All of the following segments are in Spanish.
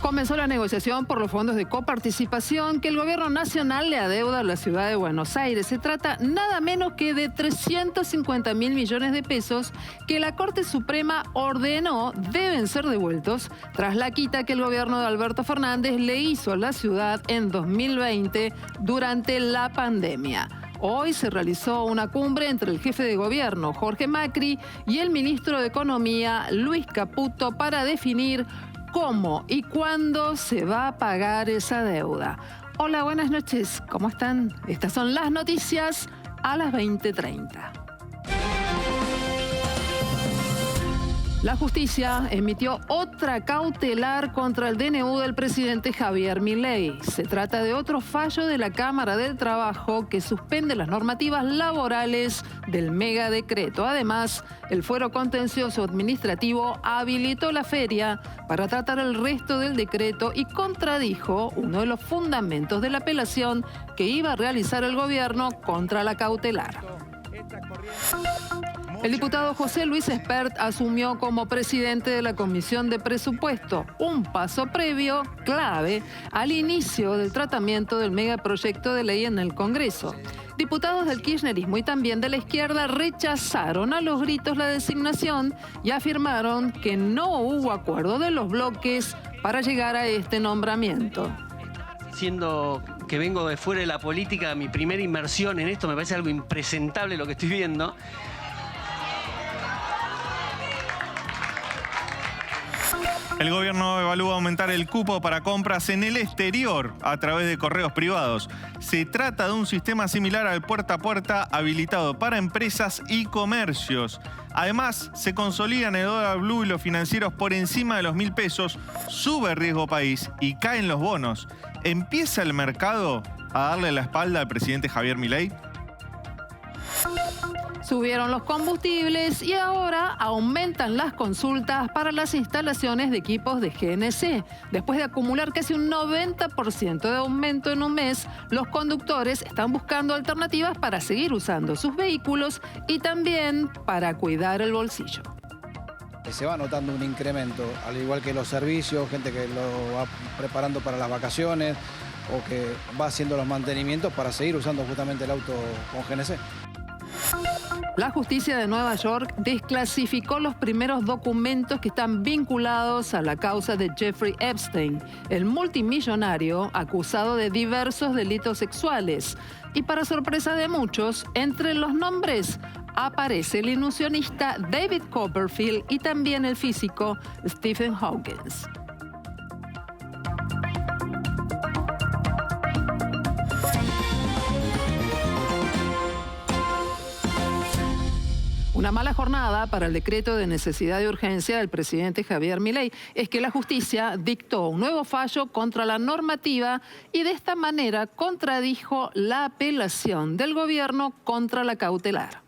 Comenzó la negociación por los fondos de coparticipación que el gobierno nacional le adeuda a la ciudad de Buenos Aires. Se trata nada menos que de 350.000 millones de pesos que la Corte Suprema ordenó deben ser devueltos tras la quita que el gobierno de Alberto Fernández le hizo a la ciudad en 2020 durante la pandemia. Hoy se realizó una cumbre entre el jefe de gobierno, Jorge Macri, y el ministro de Economía, Luis Caputo, para definir cómo y cuándo se va a pagar esa deuda. Hola, buenas noches. ¿Cómo están? Estas son las noticias a las 20:30. La justicia emitió otra cautelar contra el DNU del presidente Javier Milei. Se trata de otro fallo de la Cámara del Trabajo que suspende las normativas laborales del megadecreto. Además, el Fuero Contencioso Administrativo habilitó la feria para tratar el resto del decreto y contradijo uno de los fundamentos de la apelación que iba a realizar el gobierno contra la cautelar. El diputado José Luis Espert asumió como presidente de la Comisión de Presupuesto, un paso previo, clave, al inicio del tratamiento del megaproyecto de ley en el Congreso. Diputados del kirchnerismo y también de la izquierda rechazaron a los gritos la designación y afirmaron que no hubo acuerdo de los bloques para llegar a este nombramiento. Siendo que vengo de fuera de la política, mi primera inmersión en esto me parece algo impresentable lo que estoy viendo. El gobierno evalúa aumentar el cupo para compras en el exterior a través de correos privados. Se trata de un sistema similar al puerta a puerta habilitado para empresas y comercios. Además, se consolidan el dólar blue y los financieros por encima de los 1.000 pesos, sube el riesgo país y caen los bonos. ¿Empieza el mercado a darle la espalda al presidente Javier Milei? Subieron los combustibles y ahora aumentan las consultas para las instalaciones de equipos de GNC. Después de acumular casi un 90% de aumento en un mes, los conductores están buscando alternativas para seguir usando sus vehículos y también para cuidar el bolsillo. Se va notando un incremento, al igual que los servicios, gente que lo va preparando para las vacaciones o que va haciendo los mantenimientos para seguir usando justamente el auto con GNC. La justicia de Nueva York desclasificó los primeros documentos que están vinculados a la causa de Jeffrey Epstein, el multimillonario acusado de diversos delitos sexuales. Y para sorpresa de muchos, entre los nombres aparece el ilusionista David Copperfield y también el físico Stephen Hawking. Una mala jornada para el decreto de necesidad y urgencia del presidente Javier Milei es que la justicia dictó un nuevo fallo contra la normativa y de esta manera contradijo la apelación del gobierno contra la cautelar.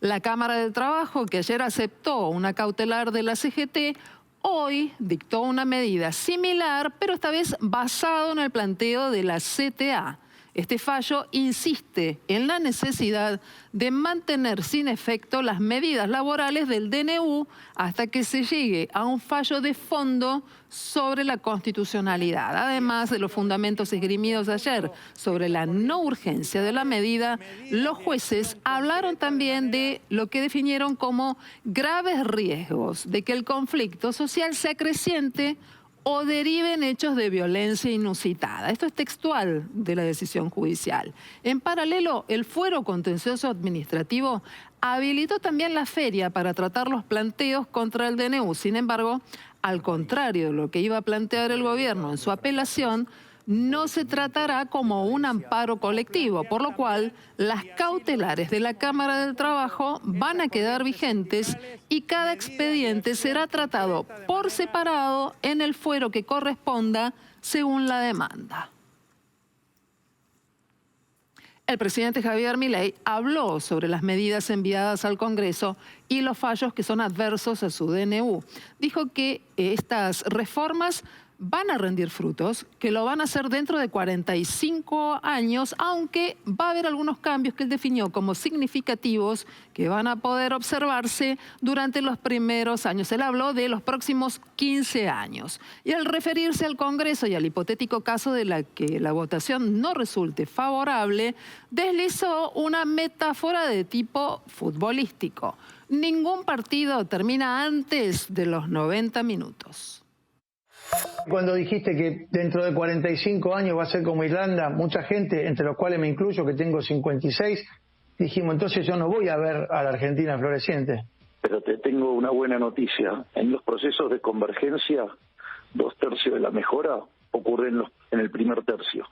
La Cámara del Trabajo, que ayer aceptó una cautelar de la CGT, hoy dictó una medida similar, pero esta vez basado en el planteo de la CTA. Este fallo insiste en la necesidad de mantener sin efecto las medidas laborales del DNU hasta que se llegue a un fallo de fondo sobre la constitucionalidad. Además de los fundamentos esgrimidos ayer sobre la no urgencia de la medida, los jueces hablaron también de lo que definieron como graves riesgos de que el conflicto social se acreciente o deriven hechos de violencia inusitada. Esto es textual de la decisión judicial. En paralelo, el Fuero Contencioso Administrativo habilitó también la feria para tratar los planteos contra el DNU. Sin embargo, al contrario de lo que iba a plantear el gobierno en su apelación, no se tratará como un amparo colectivo, por lo cual las cautelares de la Cámara del Trabajo van a quedar vigentes y cada expediente será tratado por separado en el fuero que corresponda según la demanda. El presidente Javier Milei habló sobre las medidas enviadas al Congreso y los fallos que son adversos a su DNU. Dijo que estas reformas van a rendir frutos, que lo van a hacer dentro de 45 años, aunque va a haber algunos cambios que él definió como significativos que van a poder observarse durante los primeros años. Él habló de los próximos 15 años. Y al referirse al Congreso y al hipotético caso de la que la votación no resulte favorable, deslizó una metáfora de tipo futbolístico. Ningún partido termina antes de los 90 minutos. Cuando dijiste que dentro de 45 años va a ser como Irlanda, mucha gente, entre los cuales me incluyo, que tengo 56, dijimos, entonces yo no voy a ver a la Argentina floreciente. Pero te tengo una buena noticia. En los procesos de convergencia, 2/3 de la mejora ocurren en el primer tercio.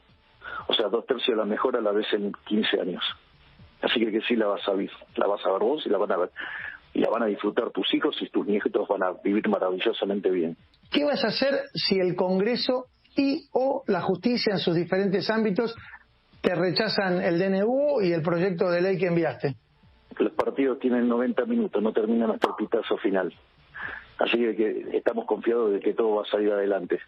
O sea, 2/3 de la mejora la ves en 15 años. Así que sí la vas a ver vos y la van a ver. Y la van a disfrutar tus hijos y tus nietos van a vivir maravillosamente bien. ¿Qué vas a hacer si el Congreso o la justicia en sus diferentes ámbitos te rechazan el DNU y el proyecto de ley que enviaste? Los partidos tienen 90 minutos, no terminan hasta el pitazo final. Así que estamos confiados de que todo va a salir adelante.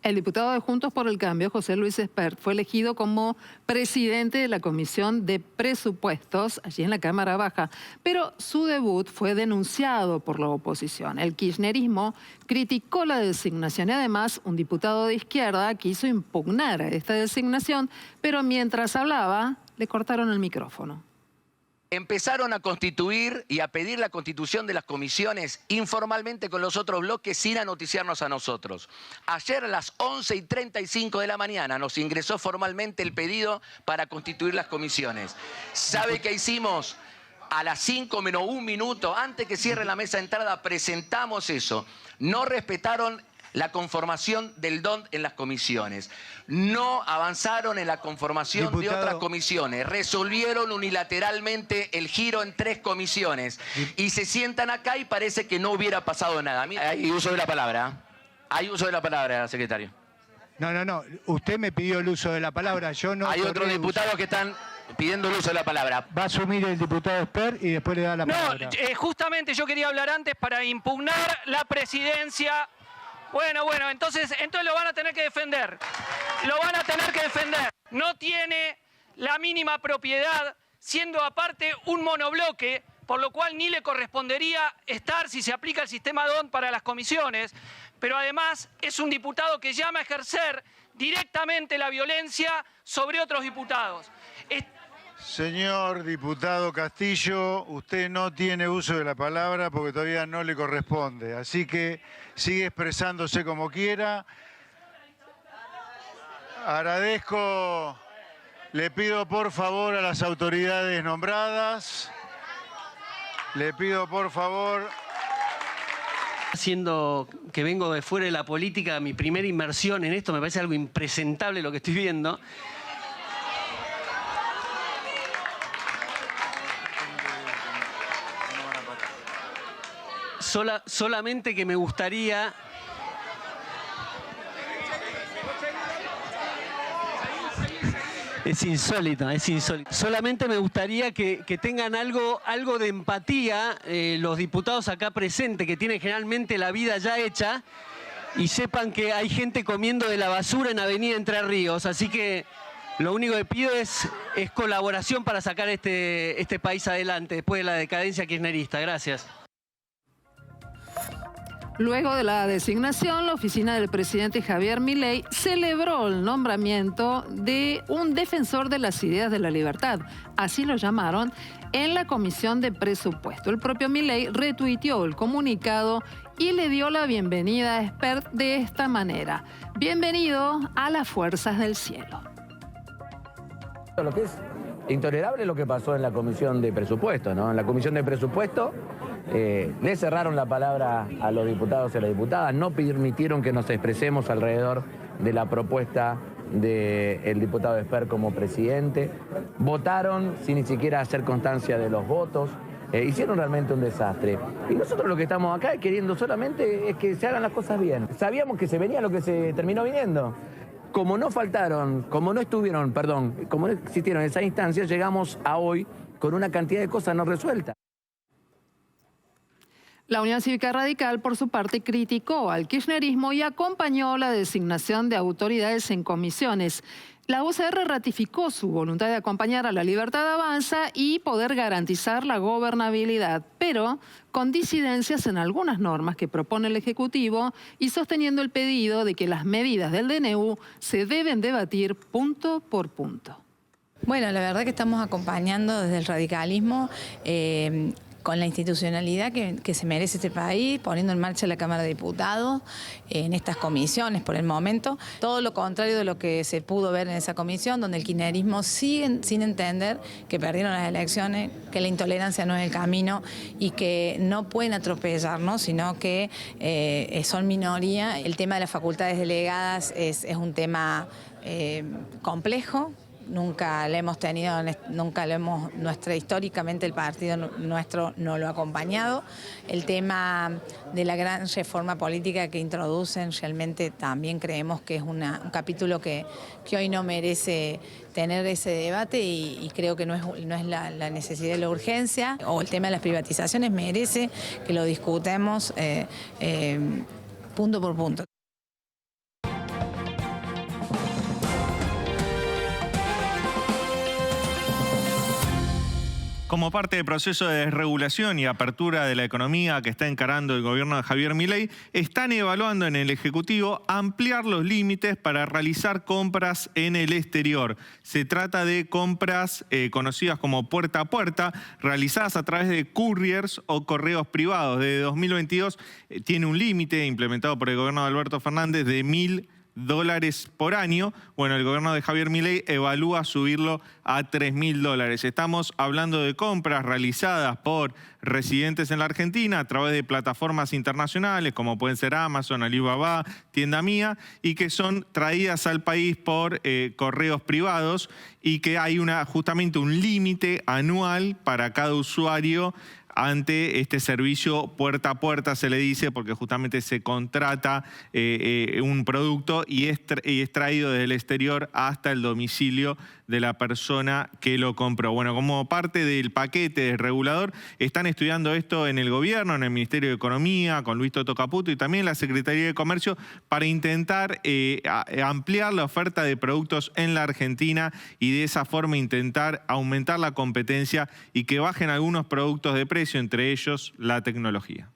El diputado de Juntos por el Cambio, José Luis Espert, fue elegido como presidente de la Comisión de Presupuestos allí en la Cámara Baja, pero su debut fue denunciado por la oposición. El kirchnerismo criticó la designación y además un diputado de izquierda quiso impugnar a esta designación, pero mientras hablaba le cortaron el micrófono. Empezaron a constituir y a pedir la constitución de las comisiones informalmente con los otros bloques sin anoticiarnos a nosotros. Ayer a las 11:35 de la mañana nos ingresó formalmente el pedido para constituir las comisiones. ¿Sabe qué hicimos? A las 5 menos 1 minuto, antes que cierre la mesa de entrada, presentamos eso. No respetaron la conformación del DON en las comisiones. No avanzaron en la conformación de otras comisiones. Resolvieron unilateralmente el giro en 3 comisiones. Y se sientan acá y parece que no hubiera pasado nada. Hay uso de la palabra. Hay uso de la palabra, secretario. No. Usted me pidió el uso de la palabra. Yo no. Hay otros diputados que están pidiendo el uso de la palabra. Va a asumir el diputado Espert y después le da la palabra. No, justamente yo quería hablar antes para impugnar la presidencia. Bueno, entonces lo van a tener que defender. Lo van a tener que defender. No tiene la mínima propiedad, siendo aparte un monobloque, por lo cual ni le correspondería estar si se aplica el sistema DON para las comisiones. Pero además es un diputado que llama a ejercer directamente la violencia sobre otros diputados. Señor diputado Castillo, usted no tiene uso de la palabra porque todavía no le corresponde. Así que sigue expresándose como quiera. Agradezco, le pido por favor a las autoridades nombradas. Le pido por favor. Siendo que vengo de fuera de la política, mi primera inmersión en esto me parece algo impresentable lo que estoy viendo. Solamente que me gustaría... Es insólito. Solamente me gustaría que tengan algo de empatía los diputados acá presentes, que tienen generalmente la vida ya hecha, y sepan que hay gente comiendo de la basura en Avenida Entre Ríos. Así que lo único que pido es colaboración para sacar este país adelante después de la decadencia kirchnerista. Gracias. Luego de la designación, la oficina del presidente Javier Milei celebró el nombramiento de un defensor de las ideas de la libertad, así lo llamaron, en la Comisión de Presupuesto. El propio Milei retuiteó el comunicado y le dio la bienvenida a Espert de esta manera. Bienvenido a las fuerzas del cielo. Lo que es intolerable lo que pasó en la Comisión de Presupuesto, ¿no? En la Comisión de Presupuesto le cerraron la palabra a los diputados y a las diputadas, no permitieron que nos expresemos alrededor de la propuesta del diputado Espert como presidente, votaron sin ni siquiera hacer constancia de los votos, hicieron realmente un desastre. Y nosotros lo que estamos acá queriendo solamente es que se hagan las cosas bien. Sabíamos que se venía lo que se terminó viniendo. Como no existieron esas instancias, llegamos a hoy con una cantidad de cosas no resueltas. La Unión Cívica Radical, por su parte, criticó al kirchnerismo y acompañó la designación de autoridades en comisiones. La UCR ratificó su voluntad de acompañar a La Libertad Avanza y poder garantizar la gobernabilidad, pero con disidencias en algunas normas que propone el Ejecutivo y sosteniendo el pedido de que las medidas del DNU se deben debatir punto por punto. Bueno, la verdad que estamos acompañando desde el radicalismo con la institucionalidad que se merece este país, poniendo en marcha la Cámara de Diputados en estas comisiones por el momento. Todo lo contrario de lo que se pudo ver en esa comisión, donde el kirchnerismo sigue sin entender que perdieron las elecciones, que la intolerancia no es el camino y que no pueden atropellarnos, sino que son minoría. El tema de las facultades delegadas es un tema complejo. Nunca lo hemos tenido, históricamente el partido nuestro no lo ha acompañado. El tema de la gran reforma política que introducen realmente también creemos que es un capítulo que hoy no merece tener ese debate y creo que no es la necesidad y la urgencia. O el tema de las privatizaciones merece que lo discutamos punto por punto. Como parte del proceso de desregulación y apertura de la economía que está encarando el gobierno de Javier Milei, están evaluando en el Ejecutivo ampliar los límites para realizar compras en el exterior. Se trata de compras conocidas como puerta a puerta, realizadas a través de couriers o correos privados. Desde 2022 tiene un límite implementado por el gobierno de Alberto Fernández de $1.000 por año. Bueno, el gobierno de Javier Milei evalúa subirlo a $3.000. Estamos hablando de compras realizadas por residentes en la Argentina a través de plataformas internacionales como pueden ser Amazon, Alibaba, Tienda Mía, y que son traídas al país por correos privados y que hay justamente un límite anual para cada usuario ante este servicio puerta a puerta, se le dice, porque justamente se contrata un producto y es traído desde el exterior hasta el domicilio de la persona que lo compró. Bueno, como parte del paquete regulador, están estudiando esto en el gobierno, en el Ministerio de Economía, con Luis Toto Caputo y también la Secretaría de Comercio, para intentar ampliar la oferta de productos en la Argentina y de esa forma intentar aumentar la competencia y que bajen algunos productos de precio, entre ellos la tecnología.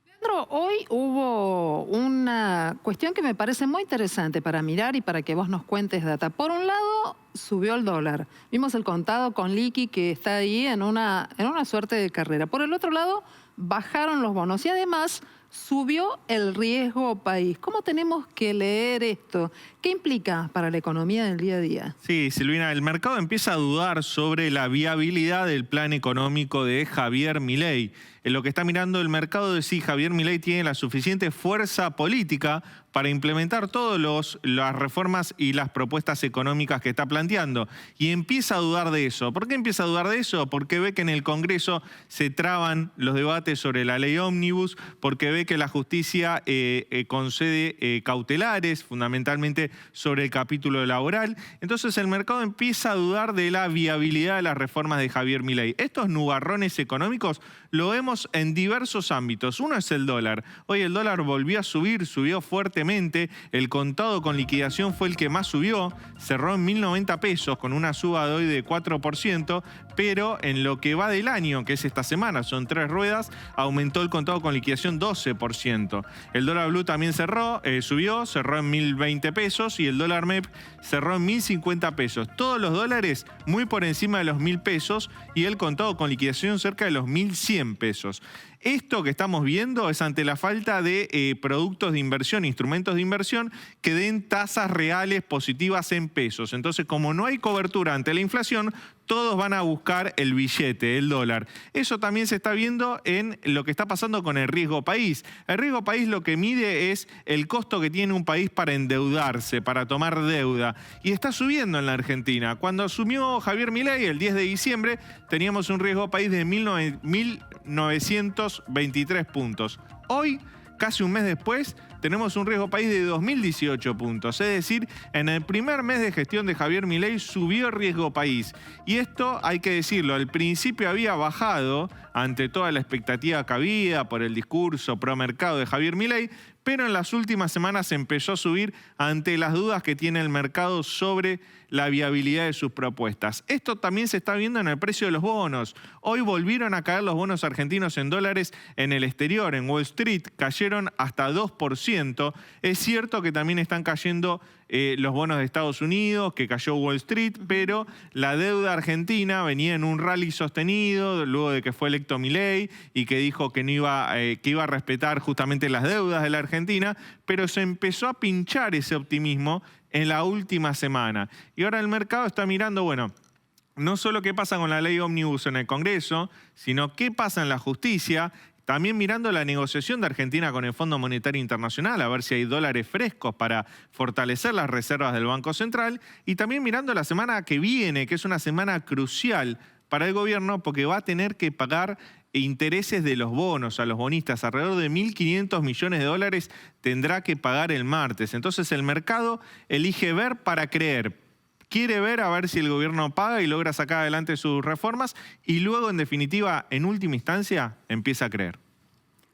Leandro, hoy hubo una cuestión que me parece muy interesante para mirar y para que vos nos cuentes data. Por un lado, subió el dólar. Vimos el contado con liqui que está ahí en una suerte de carrera. Por el otro lado, bajaron los bonos y además subió el riesgo país. ¿Cómo tenemos que leer esto? ¿Qué implica para la economía del día a día? Sí, Silvina, el mercado empieza a dudar sobre la viabilidad del plan económico de Javier Milei. En lo que está mirando el mercado de si Javier Milei tiene la suficiente fuerza política para implementar todas las reformas y las propuestas económicas que está planteando. Y empieza a dudar de eso. ¿Por qué empieza a dudar de eso? Porque ve que en el Congreso se traban los debates sobre la ley ómnibus, porque ve que la justicia concede cautelares, fundamentalmente sobre el capítulo laboral. Entonces el mercado empieza a dudar de la viabilidad de las reformas de Javier Milei. Estos nubarrones económicos lo vemos en diversos ámbitos. Uno es el dólar. Hoy el dólar volvió a subir, subió fuertemente. El contado con liquidación fue el que más subió. Cerró en 1.090 pesos con una suba de hoy de 4%, pero en lo que va del año, que es esta semana, son 3 ruedas, aumentó el contado con liquidación 12%. El dólar blue también subió, cerró en 1.020 pesos y el dólar MEP cerró en 1.050 pesos. Todos los dólares muy por encima de los 1.000 pesos y el contado con liquidación cerca de los 1.100 pesos. Esto que estamos viendo es ante la falta de productos de inversión, instrumentos de inversión que den tasas reales positivas en pesos. Entonces, como no hay cobertura ante la inflación, todos van a buscar el billete, el dólar. Eso también se está viendo en lo que está pasando con el riesgo país. El riesgo país lo que mide es el costo que tiene un país para endeudarse, para tomar deuda. Y está subiendo en la Argentina. Cuando asumió Javier Milei el 10 de diciembre, teníamos un riesgo país de 1.923 puntos. Hoy, casi un mes después, tenemos un riesgo país de 2.018 puntos. Es decir, en el primer mes de gestión de Javier Milei subió el riesgo país. Y esto hay que decirlo, al principio había bajado ante toda la expectativa que había por el discurso pro mercado de Javier Milei, pero en las últimas semanas empezó a subir ante las dudas que tiene el mercado sobre la viabilidad de sus propuestas. Esto también se está viendo en el precio de los bonos. Hoy volvieron a caer los bonos argentinos en dólares en el exterior. En Wall Street cayeron hasta 2%. Es cierto que también están cayendo los bonos de Estados Unidos, que cayó Wall Street, pero la deuda argentina venía en un rally sostenido luego de que fue electo Milei y que dijo que no iba, que iba a respetar justamente las deudas de la Argentina, pero se empezó a pinchar ese optimismo en la última semana. Y ahora el mercado está mirando, bueno, no solo qué pasa con la ley ómnibus en el Congreso, sino qué pasa en la justicia. También mirando la negociación de Argentina con el Fondo Monetario Internacional, a ver si hay dólares frescos para fortalecer las reservas del Banco Central. Y también mirando la semana que viene, que es una semana crucial para el gobierno, porque va a tener que pagar intereses de los bonos a los bonistas. Alrededor de 1.500 millones de dólares tendrá que pagar el martes. Entonces el mercado elige ver para creer. Quiere ver a ver si el gobierno paga y logra sacar adelante sus reformas y luego, en definitiva, en última instancia, empieza a creer.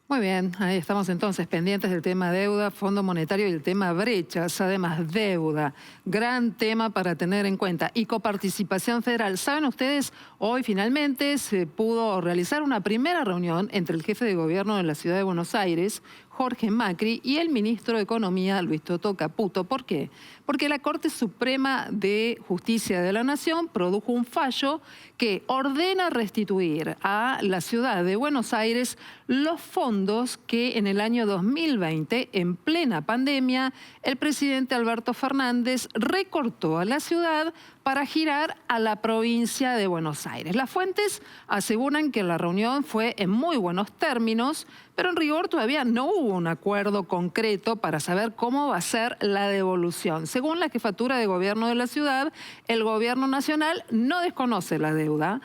Muy bien, ahí estamos entonces pendientes del tema deuda, Fondo Monetario y el tema brechas, además deuda, gran tema para tener en cuenta. Y coparticipación federal. ¿Saben ustedes? Hoy finalmente se pudo realizar una primera reunión entre el jefe de gobierno de la ciudad de Buenos Aires, Jorge Macri, y el ministro de Economía, Luis Toto Caputo. ¿Por qué? Porque la Corte Suprema de Justicia de la Nación produjo un fallo que ordena restituir a la ciudad de Buenos Aires los fondos que en el año 2020, en plena pandemia, el presidente Alberto Fernández recortó a la ciudad para girar a la provincia de Buenos Aires. Las fuentes aseguran que la reunión fue en muy buenos términos, pero en rigor todavía no hubo un acuerdo concreto para saber cómo va a ser la devolución. Según la jefatura de gobierno de la ciudad, el gobierno nacional no desconoce la deuda,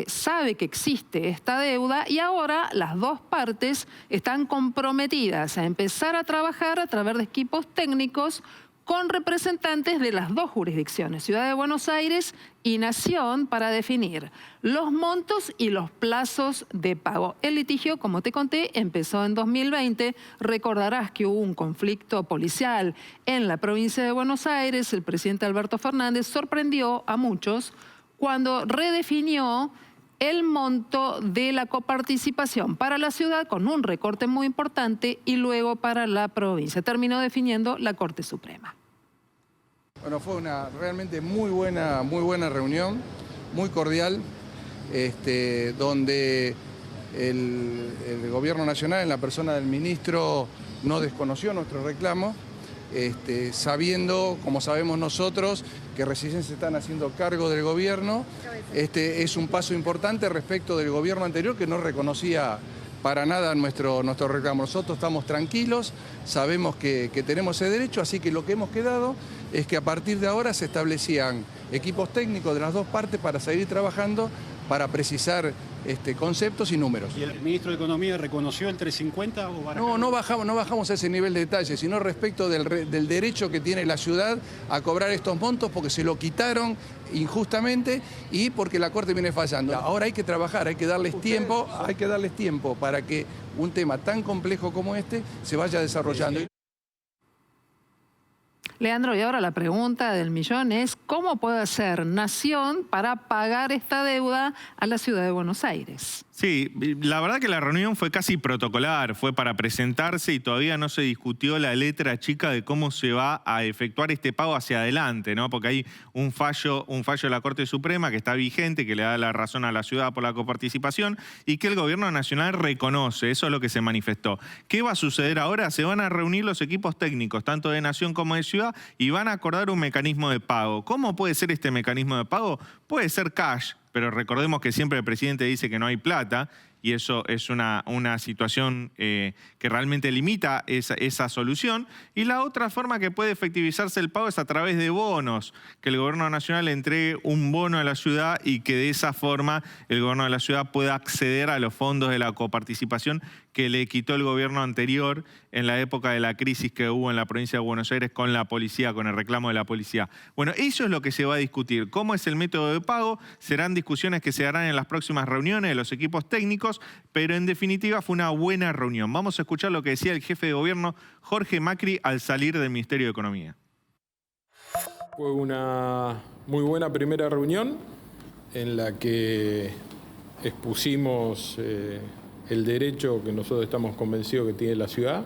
sabe que existe esta deuda y ahora las dos partes están comprometidas a empezar a trabajar a través de equipos técnicos con representantes de las dos jurisdicciones, Ciudad de Buenos Aires y Nación, para definir los montos y los plazos de pago. El litigio, como te conté, empezó en 2020. Recordarás que hubo un conflicto policial en la provincia de Buenos Aires. El presidente Alberto Fernández sorprendió a muchos cuando redefinió el monto de la coparticipación para la ciudad con un recorte muy importante y luego para la provincia. Terminó definiendo la Corte Suprema. Bueno, fue una realmente muy buena reunión, muy cordial, donde el Gobierno Nacional, en la persona del ministro, no desconoció nuestro reclamo, sabiendo, como sabemos nosotros, que recién se están haciendo cargo del gobierno. Es un paso importante respecto del gobierno anterior, que no reconocía para nada nuestro reclamo. Nosotros estamos tranquilos, sabemos que tenemos ese derecho, así que lo que hemos quedado es que a partir de ahora se establecían equipos técnicos de las dos partes para seguir trabajando, para precisar conceptos y números. ¿Y el ministro de Economía reconoció el 350? ¿O no bajamos a ese nivel de detalle, sino respecto del derecho que tiene la ciudad a cobrar estos montos porque se lo quitaron injustamente y porque la Corte viene fallando. Ahora hay que trabajar, hay que darles tiempo para que un tema tan complejo como este se vaya desarrollando. Leandro, y ahora la pregunta del millón es, ¿cómo puede hacer Nación para pagar esta deuda a la ciudad de Buenos Aires? Sí, la verdad que la reunión fue casi protocolar, fue para presentarse y todavía no se discutió la letra chica de cómo se va a efectuar este pago hacia adelante, ¿no? Porque hay un fallo de la Corte Suprema que está vigente, que le da la razón a la ciudad por la coparticipación y que el gobierno nacional reconoce, eso es lo que se manifestó. ¿Qué va a suceder ahora? Se van a reunir los equipos técnicos, tanto de Nación como de Ciudad, y van a acordar un mecanismo de pago. ¿Cómo puede ser este mecanismo de pago? Puede ser cash, pero recordemos que siempre el presidente dice que no hay plata y eso es una situación que realmente limita esa solución. Y la otra forma que puede efectivizarse el pago es a través de bonos, que el gobierno nacional entregue un bono a la ciudad y que de esa forma el gobierno de la ciudad pueda acceder a los fondos de la coparticipación que le quitó el gobierno anterior en la época de la crisis que hubo en la provincia de Buenos Aires con la policía, con el reclamo de la policía. Bueno, eso es lo que se va a discutir. ¿Cómo es el método de pago? Serán discusiones que se harán en las próximas reuniones de los equipos técnicos políticos, pero en definitiva fue una buena reunión. Vamos a escuchar lo que decía el jefe de gobierno Jorge Macri al salir del Ministerio de Economía. Fue una muy buena primera reunión en la que expusimos el derecho que nosotros estamos convencidos que tiene la ciudad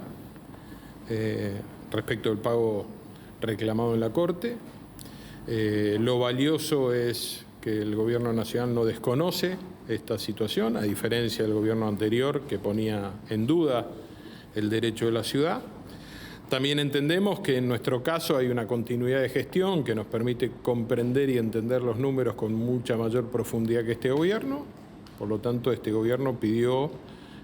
respecto al pago reclamado en la Corte. Lo valioso es que el Gobierno Nacional no desconoce esta situación, a diferencia del gobierno anterior que ponía en duda el derecho de la ciudad. También entendemos que en nuestro caso hay una continuidad de gestión que nos permite comprender y entender los números con mucha mayor profundidad que este gobierno. Por lo tanto, este gobierno pidió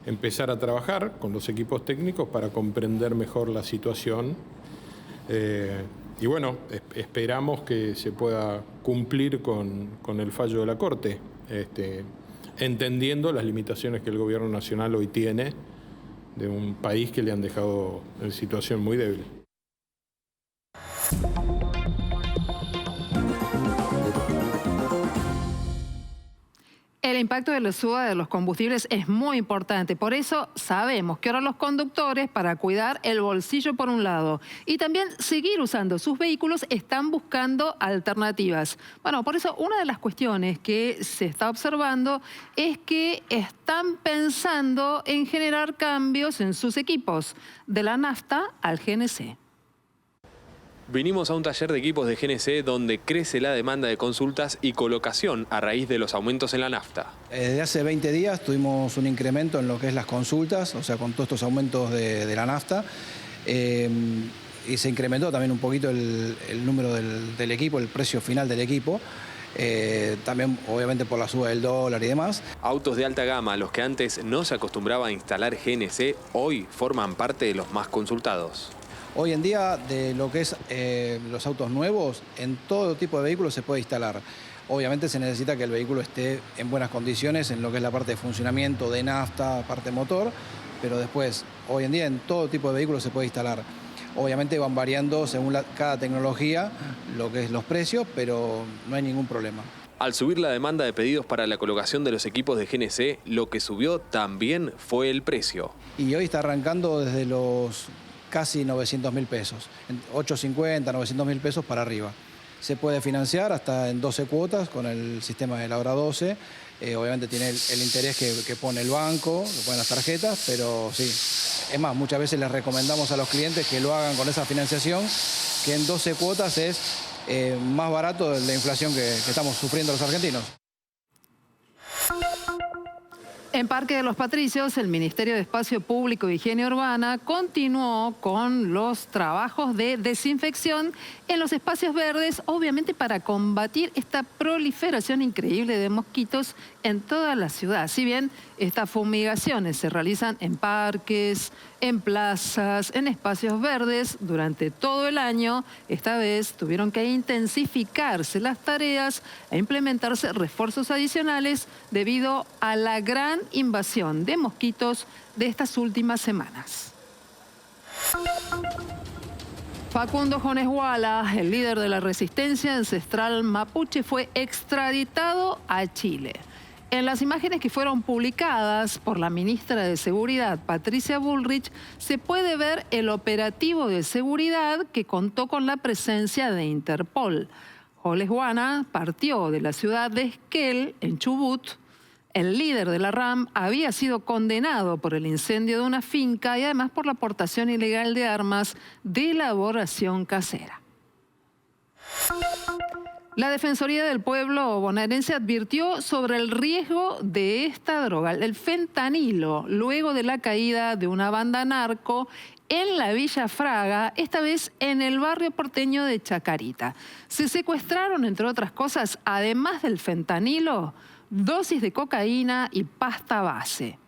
empezar a trabajar con los equipos técnicos para comprender mejor la situación. Y bueno, esperamos que se pueda cumplir con el fallo de la Corte, entendiendo las limitaciones que el Gobierno Nacional hoy tiene de un país que le han dejado en situación muy débil. El impacto de la suba de los combustibles es muy importante. Por eso sabemos que ahora los conductores, para cuidar el bolsillo por un lado y también seguir usando sus vehículos, están buscando alternativas. Bueno, por eso una de las cuestiones que se está observando es que están pensando en generar cambios en sus equipos, de la nafta al GNC. Vinimos a un taller de equipos de GNC donde crece la demanda de consultas y colocación a raíz de los aumentos en la nafta. Desde hace 20 días tuvimos un incremento en lo que es las consultas, o sea, con todos estos aumentos de la nafta. Y se incrementó también un poquito el número del equipo, el precio final del equipo. También obviamente por la suba del dólar y demás. Autos de alta gama, a los que antes no se acostumbraba a instalar GNC, hoy forman parte de los más consultados. Hoy en día, de lo que es los autos nuevos, en todo tipo de vehículos se puede instalar. Obviamente se necesita que el vehículo esté en buenas condiciones en lo que es la parte de funcionamiento de nafta, parte motor, pero después, hoy en día, en todo tipo de vehículos se puede instalar. Obviamente van variando según cada tecnología lo que es los precios, pero no hay ningún problema. Al subir la demanda de pedidos para la colocación de los equipos de GNC, lo que subió también fue el precio. Y hoy está arrancando desde los casi 900.000 pesos, 850, 900.000 pesos para arriba. Se puede financiar hasta en 12 cuotas con el sistema de la hora 12. Obviamente tiene el interés que pone el banco, que ponen las tarjetas, pero sí. Es más, muchas veces les recomendamos a los clientes que lo hagan con esa financiación, que en 12 cuotas es más barato de la inflación que estamos sufriendo los argentinos. En Parque de los Patricios, el Ministerio de Espacio Público y Higiene Urbana continuó con los trabajos de desinfección en los espacios verdes, obviamente para combatir esta proliferación increíble de mosquitos en toda la ciudad. Si bien estas fumigaciones se realizan en parques, en plazas, en espacios verdes durante todo el año, esta vez tuvieron que intensificarse las tareas e implementarse refuerzos adicionales debido a la gran invasión de mosquitos de estas últimas semanas. Facundo Jones Wala, el líder de la resistencia ancestral mapuche, fue extraditado a Chile. En las imágenes que fueron publicadas por la ministra de Seguridad, Patricia Bullrich, se puede ver el operativo de seguridad que contó con la presencia de Interpol. Jones Wala partió de la ciudad de Esquel, en Chubut. El líder de la RAM había sido condenado por el incendio de una finca y además por la aportación ilegal de armas de elaboración casera. La Defensoría del Pueblo bonaerense advirtió sobre el riesgo de esta droga, el fentanilo, luego de la caída de una banda narco en la Villa Fraga, esta vez en el barrio porteño de Chacarita. Se secuestraron, entre otras cosas, además del fentanilo, dosis de cocaína y pasta base.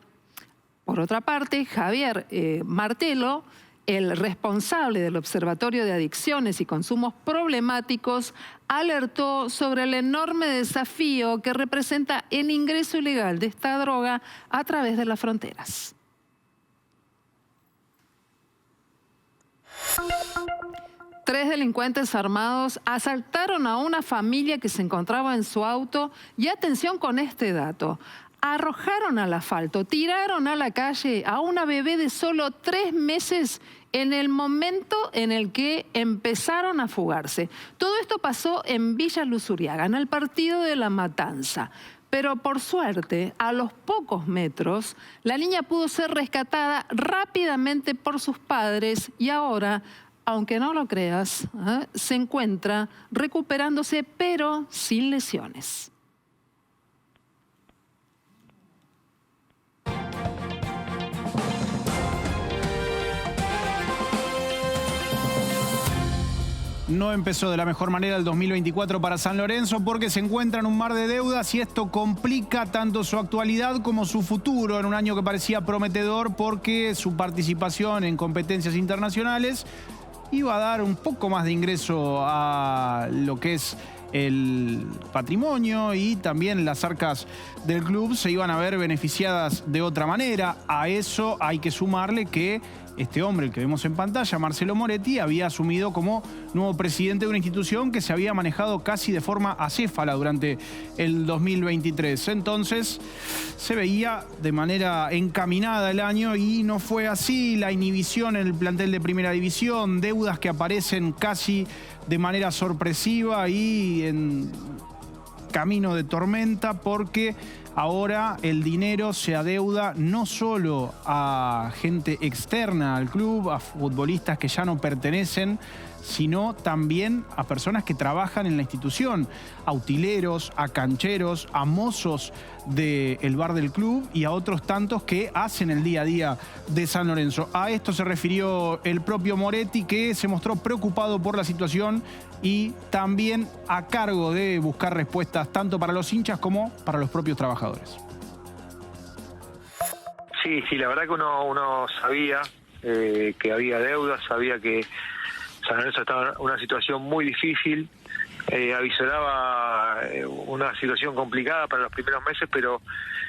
Por otra parte, Javier Martelo, el responsable del Observatorio de Adicciones y Consumos Problemáticos, alertó sobre el enorme desafío que representa el ingreso ilegal de esta droga a través de las fronteras. Tres delincuentes armados asaltaron a una familia que se encontraba en su auto y atención con este dato. arrojaron al asfalto, tiraron a la calle a una bebé de solo 3 meses en el momento en el que empezaron a fugarse. Todo esto pasó en Villa Luzuriaga, en el partido de La Matanza. Pero por suerte, a los pocos metros, la niña pudo ser rescatada rápidamente por sus padres y ahora, aunque no lo creas, se encuentra recuperándose, pero sin lesiones. No empezó de la mejor manera el 2024 para San Lorenzo porque se encuentra en un mar de deudas y esto complica tanto su actualidad como su futuro en un año que parecía prometedor porque su participación en competencias internacionales iba a dar un poco más de ingreso a lo que es el patrimonio y también las arcas del club se iban a ver beneficiadas de otra manera. A eso hay que sumarle que este hombre, el que vemos en pantalla, Marcelo Moretti, había asumido como nuevo presidente de una institución que se había manejado casi de forma acéfala durante el 2023. Entonces se veía de manera encaminada el año y no fue así. La inhibición en el plantel de Primera División, deudas que aparecen casi de manera sorpresiva y en camino de tormenta porque ahora el dinero se adeuda no solo a gente externa al club, a futbolistas que ya no pertenecen, sino también a personas que trabajan en la institución, a utileros, a cancheros, a mozos del bar del club y a otros tantos que hacen el día a día de San Lorenzo. A esto se refirió el propio Moretti, que se mostró preocupado por la situación y también a cargo de buscar respuestas tanto para los hinchas como para los propios trabajadores. Sí, la verdad que uno sabía que había deudas, sabía que San Lorenzo estaba en una situación muy difícil, avisoraba una situación complicada para los primeros meses, pero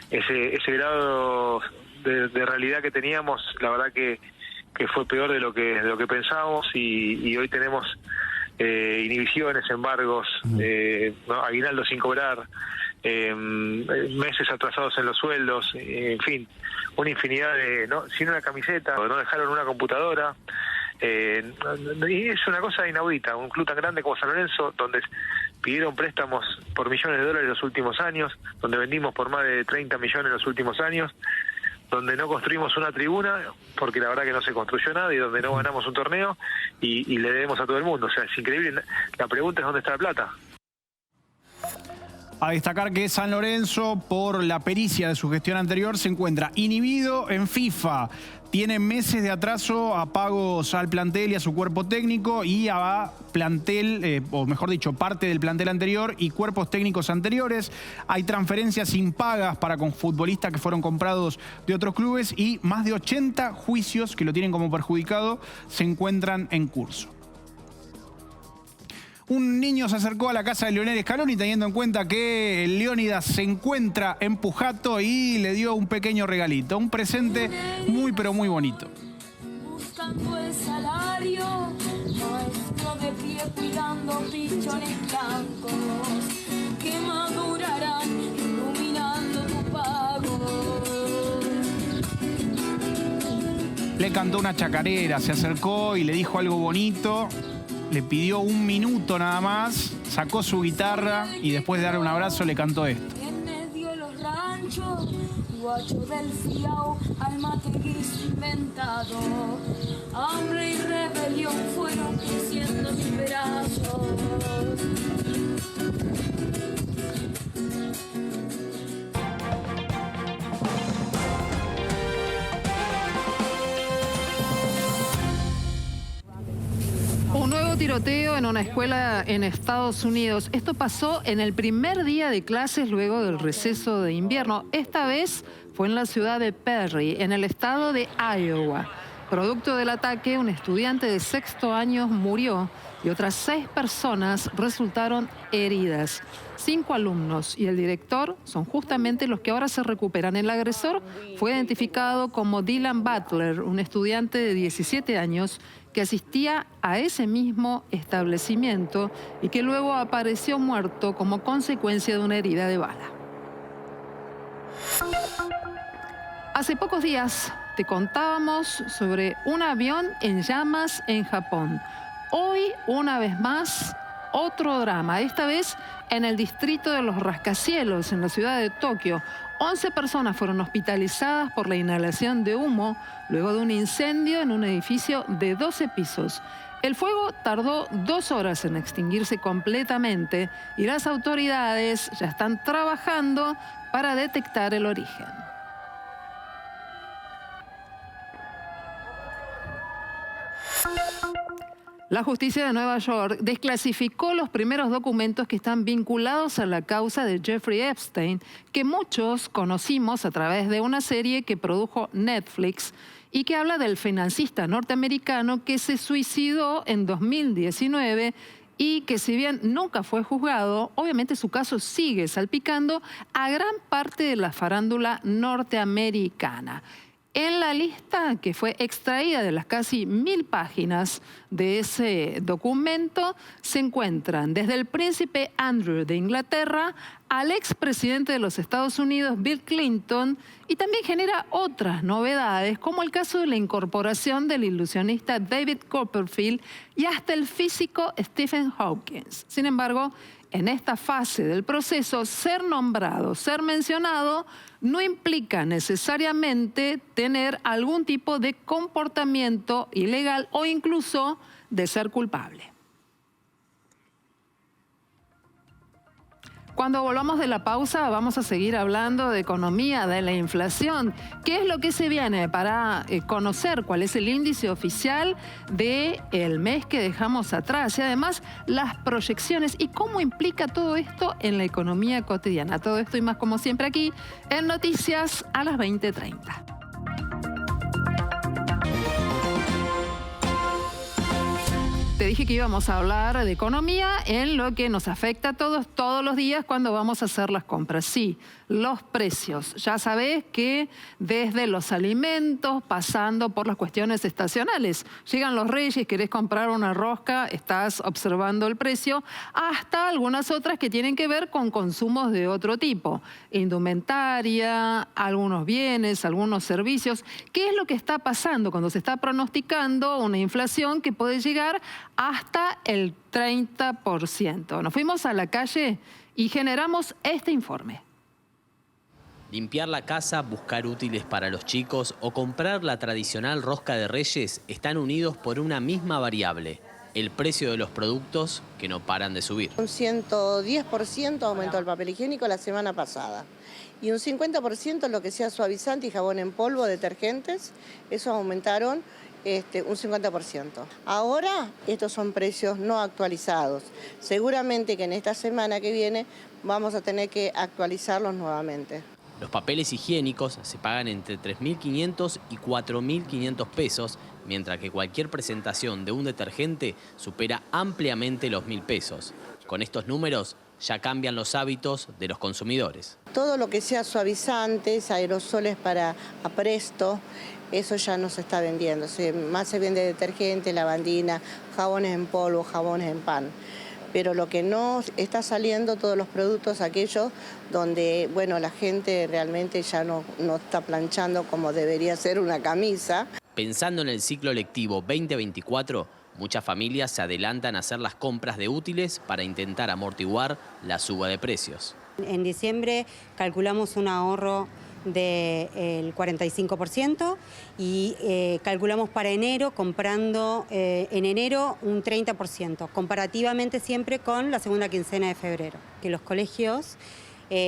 ese grado de realidad que teníamos, la verdad que fue peor de lo que pensábamos y hoy tenemos inhibiciones, embargos, aguinaldo sin cobrar, meses atrasados en los sueldos, en fin, una infinidad sin una camiseta, no dejaron una computadora. Y es una cosa inaudita, un club tan grande como San Lorenzo, donde pidieron préstamos por millones de dólares en los últimos años, donde vendimos por más de 30 millones en los últimos años, donde no construimos una tribuna, porque la verdad que no se construyó nada, y donde no ganamos un torneo y le debemos a todo el mundo. O sea, es increíble. La pregunta es dónde está la plata. A destacar que San Lorenzo, por la pericia de su gestión anterior, se encuentra inhibido en FIFA. Tiene meses de atraso a pagos al plantel y a su cuerpo técnico y a plantel, o mejor dicho, parte del plantel anterior y cuerpos técnicos anteriores. Hay transferencias impagas para con futbolistas que fueron comprados de otros clubes y más de 80 juicios que lo tienen como perjudicado se encuentran en curso. Un niño se acercó a la casa de Lionel Scaloni teniendo en cuenta que Leónidas se encuentra en Pujato y le dio un pequeño regalito, un presente muy pero muy bonito. Buscando el salario, maestro de pie cuidando pichones blancos que madurarán iluminando tu pago. Le cantó una chacarera, se acercó y le dijo algo bonito. Le pidió 1 minuto nada más, sacó su guitarra y después de darle un abrazo le cantó esto. En medio de los ranchos, guacho del fiao, alma que gris inventado. Hambre y rebelión fueron creciendo mis brazos. Un nuevo tiroteo en una escuela en Estados Unidos. Esto pasó en el primer día de clases luego del receso de invierno. Esta vez fue en la ciudad de Perry, en el estado de Iowa. Producto del ataque, un estudiante de 6º año murió y otras 6 personas resultaron heridas. 5 alumnos y el director son justamente los que ahora se recuperan. El agresor fue identificado como Dylan Butler, un estudiante de 17 años que asistía a ese mismo establecimiento y que luego apareció muerto como consecuencia de una herida de bala. Hace pocos días te contábamos sobre un avión en llamas en Japón. Hoy, una vez más, otro drama, esta vez en el distrito de los rascacielos, en la ciudad de Tokio. 11 personas fueron hospitalizadas por la inhalación de humo luego de un incendio en un edificio de 12 pisos. El fuego tardó 2 horas en extinguirse completamente y las autoridades ya están trabajando para detectar el origen. La justicia de Nueva York desclasificó los primeros documentos que están vinculados a la causa de Jeffrey Epstein, que muchos conocimos a través de una serie que produjo Netflix y que habla del financista norteamericano que se suicidó en 2019 y que, si bien nunca fue juzgado, obviamente su caso sigue salpicando a gran parte de la farándula norteamericana. En la lista que fue extraída de las casi 1000 páginas de ese documento se encuentran desde el príncipe Andrew de Inglaterra al expresidente de los Estados Unidos, Bill Clinton, y también genera otras novedades, como el caso de la incorporación del ilusionista David Copperfield y hasta el físico Stephen Hawking. Sin embargo, en esta fase del proceso, ser nombrado, ser mencionado, no implica necesariamente tener algún tipo de comportamiento ilegal o incluso de ser culpable. Cuando volvamos de la pausa vamos a seguir hablando de economía, de la inflación. ¿Qué es lo que se viene para conocer cuál es el índice oficial del mes que dejamos atrás? Y además las proyecciones y cómo implica todo esto en la economía cotidiana. Todo esto y más como siempre aquí en Noticias a las 20:30. Te dije que íbamos a hablar de economía en lo que nos afecta a todos los días cuando vamos a hacer las compras. Sí, los precios. Ya sabés que desde los alimentos, pasando por las cuestiones estacionales, llegan los Reyes, querés comprar una rosca, estás observando el precio, hasta algunas otras que tienen que ver con consumos de otro tipo. Indumentaria, algunos bienes, algunos servicios. ¿Qué es lo que está pasando cuando se está pronosticando una inflación que puede llegar hasta el 30%? Nos fuimos a la calle y generamos este informe. Limpiar la casa, buscar útiles para los chicos o comprar la tradicional rosca de Reyes están unidos por una misma variable: el precio de los productos que no paran de subir. Un 110% aumentó el papel higiénico la semana pasada y un 50% lo que sea suavizante y jabón en polvo, detergentes, eso aumentaron un 50%. Ahora estos son precios no actualizados. Seguramente que en esta semana que viene vamos a tener que actualizarlos nuevamente. Los papeles higiénicos se pagan entre 3.500 y 4.500 pesos, mientras que cualquier presentación de un detergente supera ampliamente los 1.000 pesos. Con estos números ya cambian los hábitos de los consumidores. Todo lo que sea suavizantes, aerosoles para apresto, eso ya no se está vendiendo. Más se vende detergente, lavandina, jabones en polvo, jabones en pan. Pero lo que no está saliendo, todos los productos aquellos donde, bueno, la gente realmente ya no está planchando como debería ser una camisa. Pensando en el ciclo lectivo 2024, muchas familias se adelantan a hacer las compras de útiles para intentar amortiguar la suba de precios. En diciembre calculamos un ahorro del 45% y calculamos para enero comprando en enero un 30%, comparativamente siempre con la segunda quincena de febrero. Que los colegios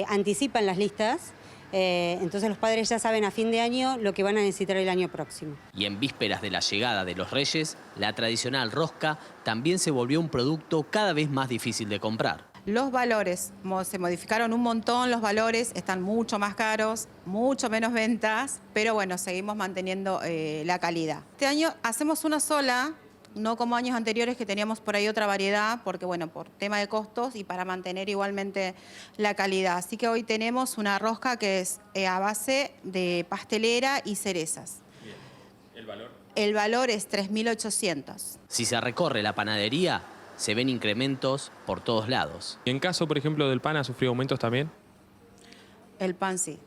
anticipan las listas, entonces los padres ya saben a fin de año lo que van a necesitar el año próximo. Y en vísperas de la llegada de los Reyes, la tradicional rosca también se volvió un producto cada vez más difícil de comprar. Los valores se modificaron un montón, los valores están mucho más caros, mucho menos ventas, pero bueno, seguimos manteniendo la calidad. Este año hacemos una sola, no como años anteriores que teníamos por ahí otra variedad, porque bueno, por tema de costos y para mantener igualmente la calidad. Así que hoy tenemos una rosca que es a base de pastelera y cerezas. Bien. ¿El valor? El valor es 3.800. Si se recorre la panadería, se ven incrementos por todos lados. ¿Y en caso, por ejemplo, del pan ha sufrido aumentos también? El pan sí.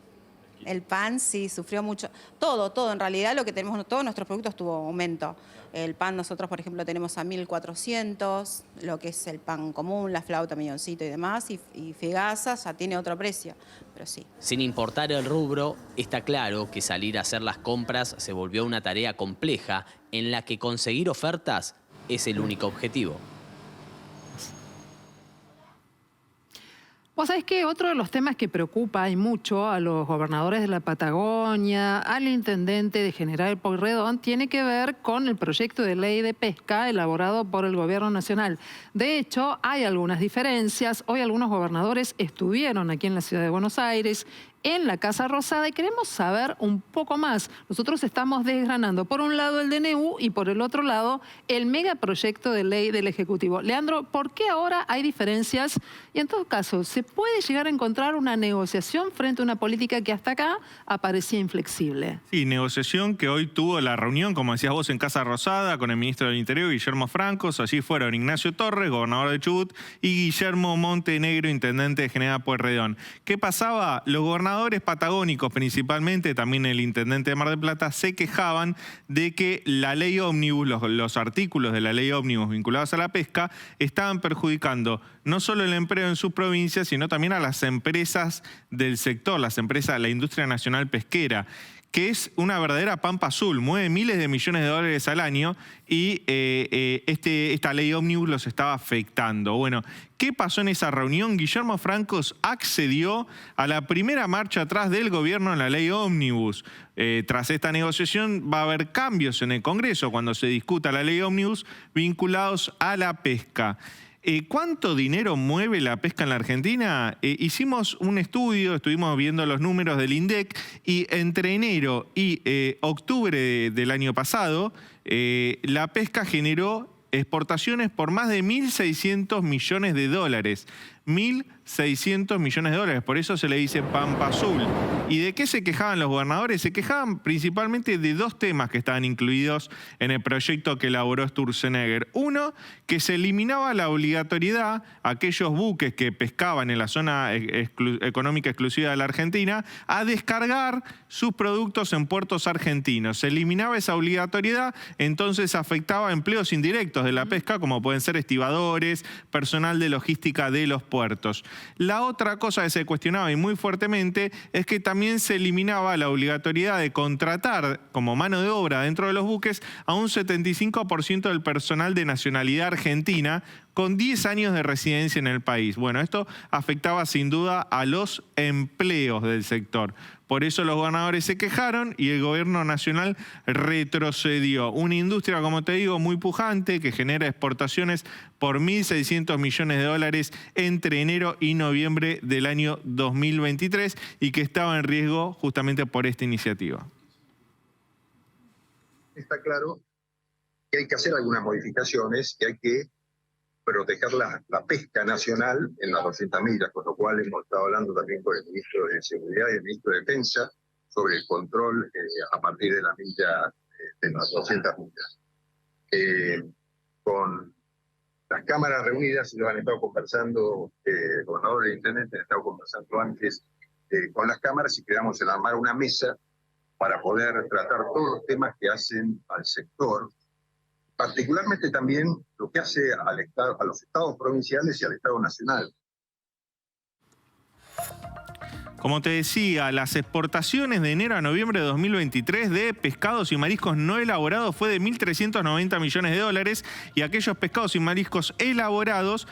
El pan sí sufrió mucho. Todo, en realidad lo que tenemos, todos nuestros productos tuvo aumento. El pan nosotros, por ejemplo, tenemos a 1.400, lo que es el pan común, la flauta, milloncito y demás, y Fegasa ya tiene otro precio, pero sí. Sin importar el rubro, está claro que salir a hacer las compras se volvió una tarea compleja en la que conseguir ofertas es el único objetivo. Vos sabés que otro de los temas que preocupa y mucho a los gobernadores de la Patagonia, al intendente de General Pueyrredón, tiene que ver con el proyecto de ley de pesca elaborado por el Gobierno Nacional. De hecho, hay algunas diferencias. Hoy algunos gobernadores estuvieron aquí en la ciudad de Buenos Aires, en la Casa Rosada, y queremos saber un poco más. Nosotros estamos desgranando, por un lado el DNU y por el otro lado el megaproyecto de ley del Ejecutivo. Leandro, ¿por qué ahora hay diferencias? Y en todo caso, ¿se puede llegar a encontrar una negociación frente a una política que hasta acá aparecía inflexible? Sí, negociación que hoy tuvo la reunión, como decías vos, en Casa Rosada, con el ministro del Interior, Guillermo Francos. Allí fueron Ignacio Torres, gobernador de Chubut, y Guillermo Montenegro, intendente de General Pueyrredón. ¿Qué pasaba? Los gobernadores patagónicos, principalmente, también el intendente de Mar del Plata, se quejaban de que la ley ómnibus, los artículos de la ley ómnibus vinculados a la pesca, estaban perjudicando no solo el empleo en sus provincias, sino también a las empresas del sector, la industria nacional pesquera, que es una verdadera pampa azul, mueve miles de millones de dólares al año, y esta ley ómnibus los estaba afectando. Bueno, ¿qué pasó en esa reunión? Guillermo Francos accedió a la primera marcha atrás del gobierno en la ley ómnibus. Tras esta negociación va a haber cambios en el Congreso cuando se discuta la ley ómnibus vinculados a la pesca. ¿Cuánto dinero mueve la pesca en la Argentina? Hicimos un estudio, estuvimos viendo los números del INDEC, y entre enero y octubre del año pasado, la pesca generó exportaciones por más de 1.600 millones de dólares. 1.600 millones de dólares, por eso se le dice Pampa Azul. ¿Y de qué se quejaban los gobernadores? Se quejaban principalmente de dos temas que estaban incluidos en el proyecto que elaboró Sturzenegger. Uno, que se eliminaba la obligatoriedad a aquellos buques que pescaban en la zona económica exclusiva de la Argentina a descargar sus productos en puertos argentinos. Se eliminaba esa obligatoriedad, entonces afectaba empleos indirectos de la pesca, como pueden ser estibadores, personal de logística de los puertos. La otra cosa que se cuestionaba y muy fuertemente es que también se eliminaba la obligatoriedad de contratar como mano de obra dentro de los buques a un 75% del personal de nacionalidad argentina con 10 años de residencia en el país. Bueno, esto afectaba sin duda a los empleos del sector. Por eso los gobernadores se quejaron y el gobierno nacional retrocedió. Una industria, como te digo, muy pujante, que genera exportaciones por 1.600 millones de dólares entre enero y noviembre del año 2023 y que estaba en riesgo justamente por esta iniciativa. Está claro que hay que hacer algunas modificaciones, que hay que proteger la pesca nacional en las 200 millas, con lo cual hemos estado hablando también con el ministro de Seguridad y el ministro de Defensa sobre el control a partir de la milla, de las 200 millas. Con las cámaras reunidas, ellos han estado conversando, el gobernador y el intendente han estado conversando antes con las cámaras y quedamos en armar una mesa para poder tratar todos los temas que hacen al sector, particularmente también lo que hace a los estados provinciales y al Estado Nacional. Como te decía, las exportaciones de enero a noviembre de 2023 de pescados y mariscos no elaborados fue de 1.390 millones de dólares y aquellos pescados y mariscos elaborados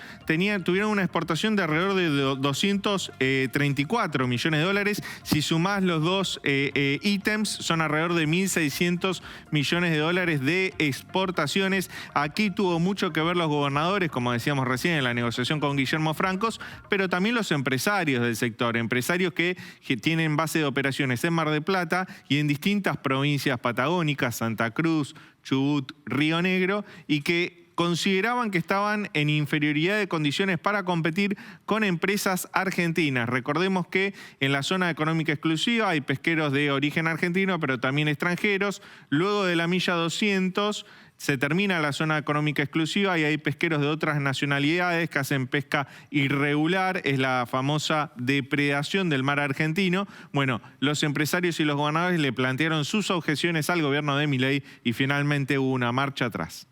tuvieron una exportación de alrededor de 234 millones de dólares. Si sumás los dos ítems, son alrededor de 1.600 millones de dólares de exportaciones. Aquí tuvo mucho que ver los gobernadores, como decíamos recién, en la negociación con Guillermo Francos, pero también los empresarios del sector, empresarios que tienen base de operaciones en Mar del Plata y en distintas provincias patagónicas, Santa Cruz, Chubut, Río Negro, y que consideraban que estaban en inferioridad de condiciones para competir con empresas argentinas. Recordemos que en la zona económica exclusiva hay pesqueros de origen argentino, pero también extranjeros. Luego de la milla 200 Se termina la zona económica exclusiva y hay pesqueros de otras nacionalidades que hacen pesca irregular. Es la famosa depredación del mar argentino. Bueno, los empresarios y los gobernadores le plantearon sus objeciones al gobierno de Milei y finalmente hubo una marcha atrás.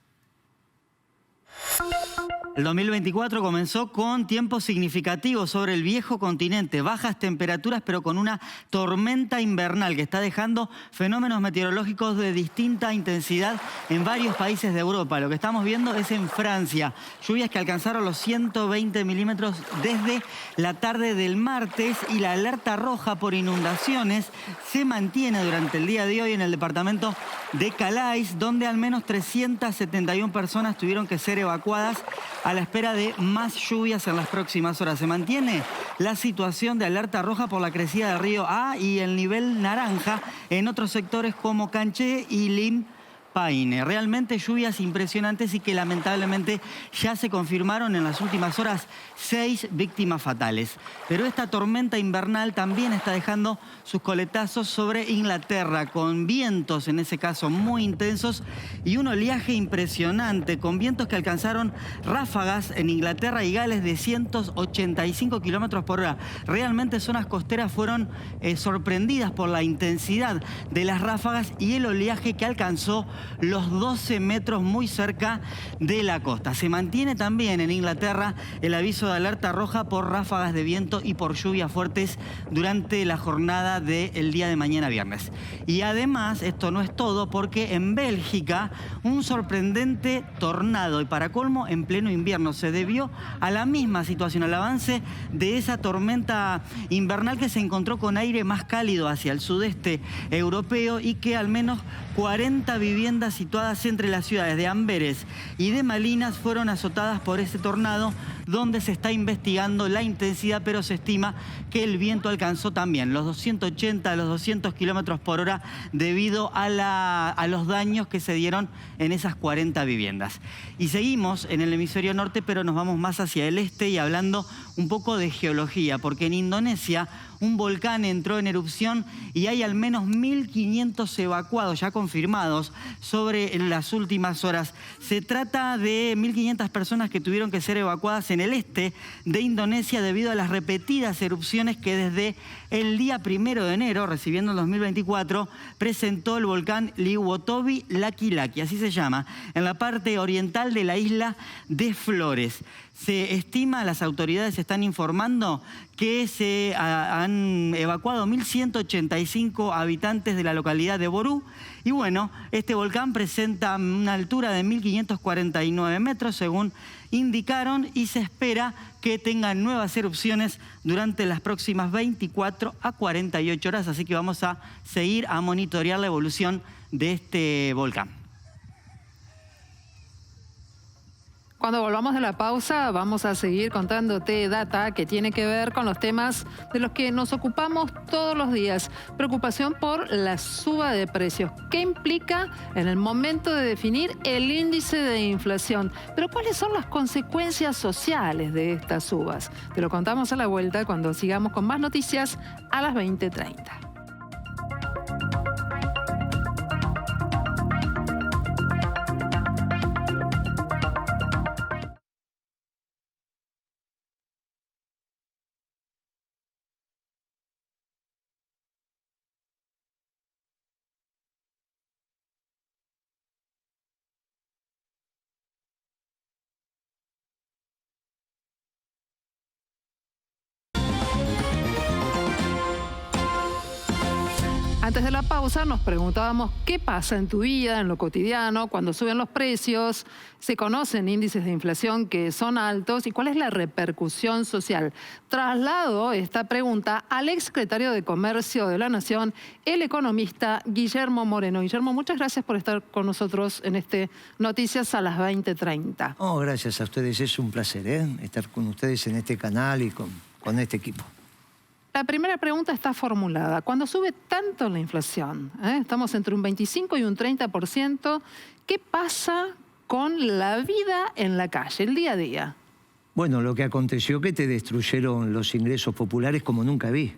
El 2024 comenzó con tiempos significativos sobre el viejo continente, bajas temperaturas pero con una tormenta invernal que está dejando fenómenos meteorológicos de distinta intensidad en varios países de Europa. Lo que estamos viendo es en Francia, lluvias que alcanzaron los 120 milímetros desde la tarde del martes y la alerta roja por inundaciones se mantiene durante el día de hoy en el departamento de Calais, donde al menos 371 personas tuvieron que ser evacuadas a la espera de más lluvias en las próximas horas. Se mantiene la situación de alerta roja por la crecida del río A y el nivel naranja en otros sectores como Canché y Lim Paine. Realmente lluvias impresionantes y que lamentablemente ya se confirmaron en las últimas horas 6 víctimas fatales. Pero esta tormenta invernal también está dejando sus coletazos sobre Inglaterra, con vientos en ese caso muy intensos y un oleaje impresionante, con vientos que alcanzaron ráfagas en Inglaterra y Gales de 185 kilómetros por hora. Realmente zonas costeras fueron sorprendidas por la intensidad de las ráfagas y el oleaje que alcanzó los 12 metros muy cerca de la costa. Se mantiene también en Inglaterra el aviso de alerta roja por ráfagas de viento y por lluvias fuertes durante la jornada del día de mañana viernes. Y además, esto no es todo, porque en Bélgica un sorprendente tornado, y para colmo en pleno invierno, se debió a la misma situación, al avance de esa tormenta invernal que se encontró con aire más cálido hacia el sudeste europeo y que al menos 40 viviendas situadas entre las ciudades de Amberes y de Malinas fueron azotadas por ese tornado, donde se está investigando la intensidad, pero se estima que el viento alcanzó también los 280 a los 200 kilómetros por hora debido a los daños que se dieron en esas 40 viviendas. Y seguimos en el hemisferio norte, pero nos vamos más hacia el este y hablando un poco de geología, porque en Indonesia un volcán entró en erupción y hay al menos 1.500 evacuados ya confirmados sobre las últimas horas. Se trata de 1.500 personas que tuvieron que ser evacuadas en el este de Indonesia debido a las repetidas erupciones que desde el día 1 de enero, recibiendo el 2024, presentó el volcán Liuotobi Laki-Laki, así se llama, en la parte oriental de la isla de Flores. Se estima, las autoridades están informando que se han evacuado 1.185 habitantes de la localidad de Ború. Y bueno, este volcán presenta una altura de 1.549 metros, según indicaron, y se espera que tengan nuevas erupciones durante las próximas 24 a 48 horas. Así que vamos a seguir a monitorear la evolución de este volcán. Cuando volvamos de la pausa vamos a seguir contándote data que tiene que ver con los temas de los que nos ocupamos todos los días. Preocupación por la suba de precios. ¿Qué implica en el momento de definir el índice de inflación? Pero ¿cuáles son las consecuencias sociales de estas subas? Te lo contamos a la vuelta cuando sigamos con más noticias a las 20:30. Antes de la pausa nos preguntábamos qué pasa en tu vida, en lo cotidiano, cuando suben los precios, se conocen índices de inflación que son altos y cuál es la repercusión social. Traslado esta pregunta al exsecretario de Comercio de la Nación, el economista Guillermo Moreno. Guillermo, muchas gracias por estar con nosotros en este Noticias a las 20:30. Oh, gracias a ustedes, es un placer estar con ustedes en este canal y con este equipo. La primera pregunta está formulada. Cuando sube tanto la inflación, estamos entre un 25 y un 30%, ¿qué pasa con la vida en la calle, el día a día? Bueno, lo que aconteció que te destruyeron los ingresos populares como nunca vi.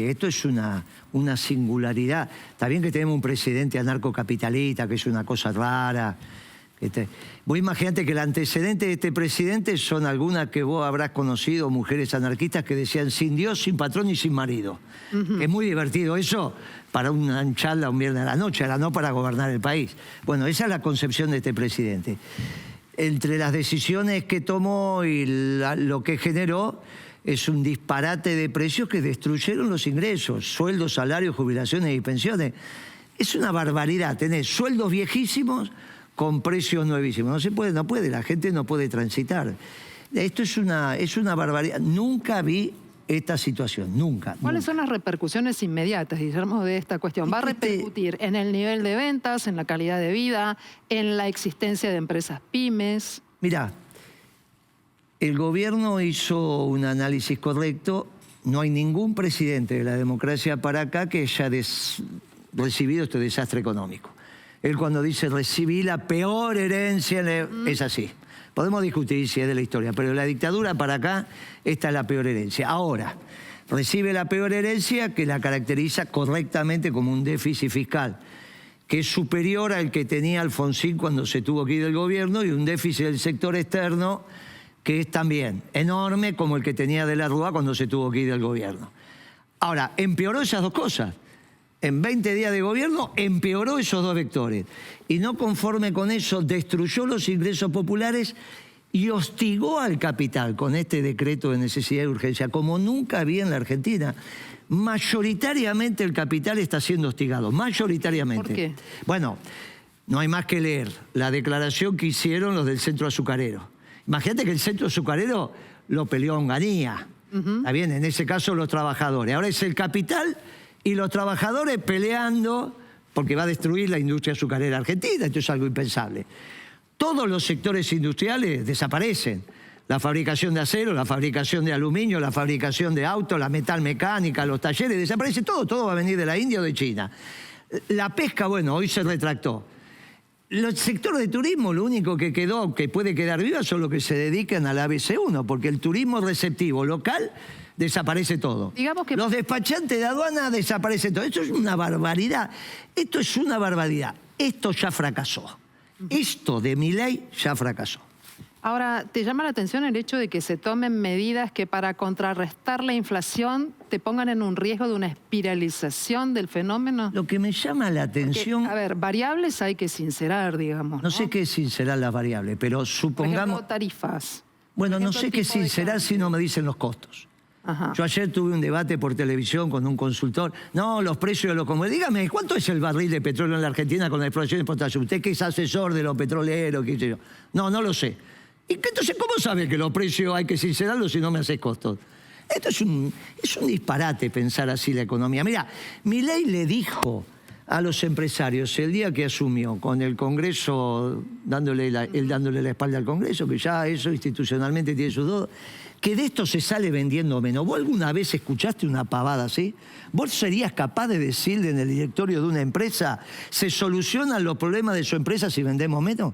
Esto es una singularidad. Está bien que tenemos un presidente anarcocapitalista, que es una cosa rara, Vos imaginate que el antecedente de este presidente son algunas que vos habrás conocido, mujeres anarquistas que decían sin Dios, sin patrón y sin marido. Es muy divertido eso para una charla un viernes a la noche, ahora no para gobernar el país. Bueno, esa es la concepción de este presidente. Entre las decisiones que tomó y lo que generó es un disparate de precios que destruyeron los ingresos, sueldos, salarios, jubilaciones y pensiones. Es una barbaridad, tenés sueldos viejísimos con precios nuevísimos. No se puede, no puede, la gente no puede transitar. Esto es una barbaridad. Nunca vi esta situación, nunca. ¿Cuáles son las repercusiones inmediatas, Guillermo, de esta cuestión? ¿Va a repercutir en el nivel de ventas, en la calidad de vida, en la existencia de empresas pymes? Mirá, el gobierno hizo un análisis correcto. No hay ningún presidente de la democracia para acá que haya recibido este desastre económico. Él cuando dice recibí la peor herencia, es así. Podemos discutir si es de la historia, pero la dictadura para acá, esta es la peor herencia. Ahora, recibe la peor herencia que la caracteriza correctamente como un déficit fiscal, que es superior al que tenía Alfonsín cuando se tuvo que ir del gobierno, y un déficit del sector externo que es también enorme como el que tenía de la Rúa cuando se tuvo que ir del gobierno. Ahora, empeoró esas dos cosas. En 20 días de gobierno empeoró esos dos vectores. Y no conforme con eso, destruyó los ingresos populares y hostigó al capital con este decreto de necesidad y urgencia, como nunca había en la Argentina. Mayoritariamente el capital está siendo hostigado, mayoritariamente. ¿Por qué? Bueno, no hay más que leer la declaración que hicieron los del Centro Azucarero. Imagínate que el Centro Azucarero lo peleó Onganía. Está bien, en ese caso los trabajadores. Ahora es el capital y los trabajadores peleando porque va a destruir la industria azucarera argentina. Esto es algo impensable. Todos los sectores industriales desaparecen. La fabricación de acero, la fabricación de aluminio, la fabricación de autos, la metalmecánica, los talleres, desaparece todo. Todo va a venir de la India o de China. La pesca, bueno, hoy se retractó. Los sectores de turismo, lo único que quedó, que puede quedar viva, son los que se dedican al ABC1, porque el turismo receptivo local desaparece todo. Digamos que... Los despachantes de aduana desaparecen todo. Esto es una barbaridad. Esto es una barbaridad. Esto ya fracasó. Esto de Milei ya fracasó. Ahora, ¿te llama la atención el hecho de que se tomen medidas que para contrarrestar la inflación te pongan en un riesgo de una espiralización del fenómeno? Lo que me llama la atención... Porque, a ver, variables hay que sincerar, digamos. No sé qué es sincerar las variables, pero supongamos... Por ejemplo, tarifas. Bueno, no sé qué es sincerar si no me dicen los costos. Ajá. Yo ayer tuve un debate por televisión con un consultor. No, los precios de los combustibles. Dígame, ¿cuánto es el barril de petróleo en la Argentina con la exploración de exportación? Usted que es asesor de los petroleros, qué sé yo. No, no lo sé. ¿Y entonces cómo sabe que los precios hay que sincerarlos si no me hace costos? Esto es un disparate pensar así la economía. Mira, Milei le dijo a los empresarios el día que asumió, con el Congreso, él dándole la espalda al Congreso, que ya eso institucionalmente tiene sus dudas, que de esto se sale vendiendo menos. ¿Vos alguna vez escuchaste una pavada así? ¿Vos serías capaz de decirle en el directorio de una empresa, se solucionan los problemas de su empresa si vendemos menos?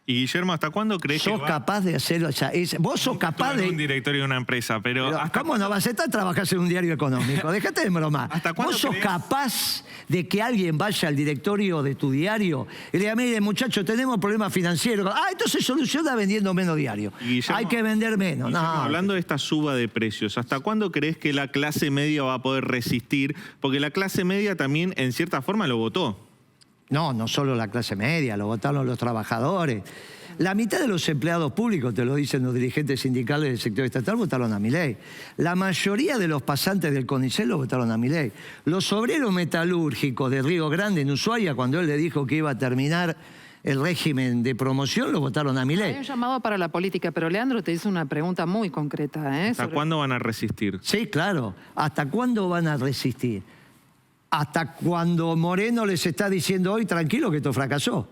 Y Guillermo, ¿hasta cuándo crees que ¿Sos capaz de hacerlo? O sea, vos sos capaz de... un directorio de una empresa, pero ¿cómo no vas a estar trabajando en un diario económico? Déjate de bromar. ¿Vos sos capaz de que alguien vaya al directorio de tu diario y le diga, mire, muchachos, tenemos problemas financieros? Ah, esto se soluciona vendiendo menos diario. Hay que vender menos. Guillermo, hablando de esta suba de precios, ¿hasta cuándo crees que la clase media va a poder resistir? Porque la clase media también, en cierta forma, lo votó. No, no solo la clase media, lo votaron los trabajadores. La mitad de los empleados públicos, te lo dicen los dirigentes sindicales del sector estatal, votaron a Milei. La mayoría de los pasantes del CONICET lo votaron a Milei. Los obreros metalúrgicos de Río Grande, en Ushuaia, cuando él le dijo que iba a terminar el régimen de promoción, lo votaron a Milei. Hay un llamado para la política, pero Leandro te hizo una pregunta muy concreta. ¿Hasta cuándo van a resistir? Sí, claro. ¿Hasta cuándo van a resistir? Hasta cuando Moreno les está diciendo hoy, tranquilo que esto fracasó.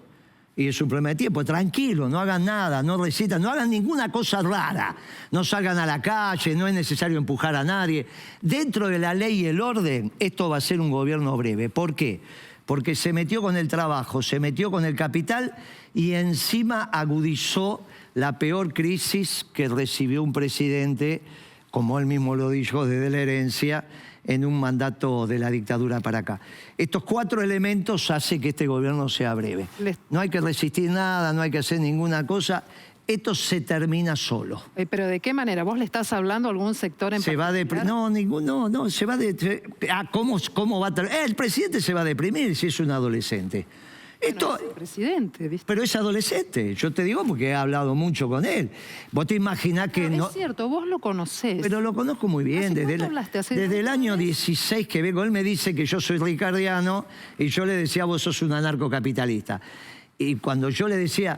Y es un problema de tiempo, tranquilo, no hagan nada, no resistan, no hagan ninguna cosa rara. No salgan a la calle, no es necesario empujar a nadie. Dentro de la ley y el orden, esto va a ser un gobierno breve. ¿Por qué? Porque se metió con el trabajo, se metió con el capital y encima agudizó la peor crisis que recibió un presidente, como él mismo lo dijo, desde la herencia, en un mandato de la dictadura para acá. Estos 4 elementos hacen que este gobierno sea breve. No hay que resistir nada, no hay que hacer ninguna cosa. Esto se termina solo. ¿Pero de qué manera? ¿Vos le estás hablando a algún sector en particular? No, se va de... ¿Cómo va a el presidente se va a deprimir si es un adolescente. Bueno, es el presidente, ¿viste? Pero es adolescente, yo te digo porque he hablado mucho con él. Vos te imaginás que no... Es cierto, vos lo conocés. Pero lo conozco muy bien. Desde el año 16 que vengo, él me dice que yo soy ricardiano y yo le decía, vos sos un anarcocapitalista. Y cuando yo le decía,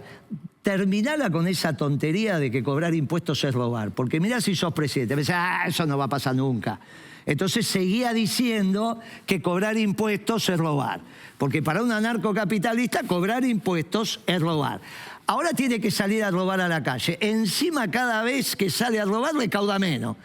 terminala con esa tontería de que cobrar impuestos es robar, porque mirá si sos presidente, me decía, eso no va a pasar nunca. Entonces seguía diciendo que cobrar impuestos es robar, porque para un anarcocapitalista cobrar impuestos es robar. Ahora tiene que salir a robar a la calle. Encima cada vez que sale a robar recauda menos.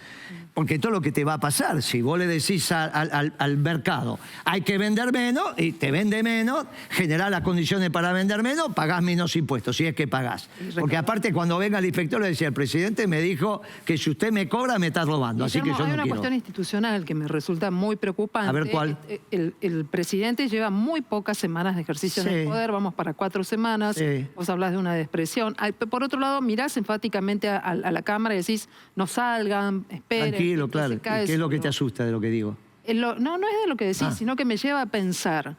Porque todo lo que te va a pasar, si vos le decís al mercado, hay que vender menos, y te vende menos, generás las condiciones para vender menos, pagás menos impuestos, si es que pagás. Porque aparte cuando venga el inspector le decía, el presidente me dijo que si usted me cobra me está robando, así que yo no quiero. Hay una cuestión institucional que me resulta muy preocupante. A ver, ¿cuál? El presidente lleva muy pocas semanas de ejercicio en el poder, vamos para 4 semanas, vos hablás de una despresión. Por otro lado, mirás enfáticamente a la Cámara y decís, no salgan, esperen. Tranquilo, claro. ¿Y qué es lo que te asusta de lo que digo? No es de lo que decís, sino que me lleva a pensar,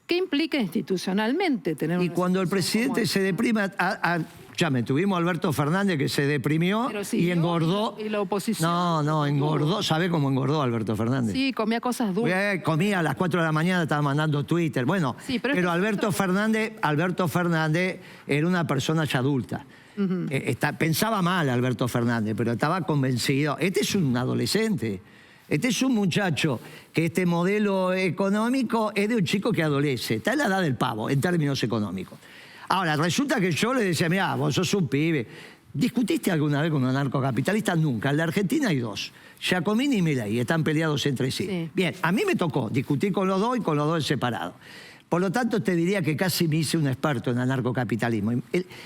¿qué implica institucionalmente tener una... Y cuando el presidente se deprime, tuvimos a Alberto Fernández que se deprimió y engordó. ¿Y la oposición? No, engordó. ¿Sabe cómo engordó Alberto Fernández? Sí, comía cosas dulces. Comía a las 4 de la mañana, estaba mandando Twitter. Bueno, pero Alberto Fernández era una persona ya adulta. Pensaba mal Alberto Fernández, pero estaba convencido. Este es un adolescente. Este es un muchacho que este modelo económico es de un chico que adolece. Está en la edad del pavo, en términos económicos. Ahora, resulta que yo le decía, mirá, vos sos un pibe. ¿Discutiste alguna vez con un anarcocapitalista? Nunca. En la Argentina hay 2. Giacomini y Milei, están peleados entre sí. Bien, a mí me tocó discutir con los 2 y con los 2 separados. Por lo tanto, te diría que casi me hice un experto en anarcocapitalismo.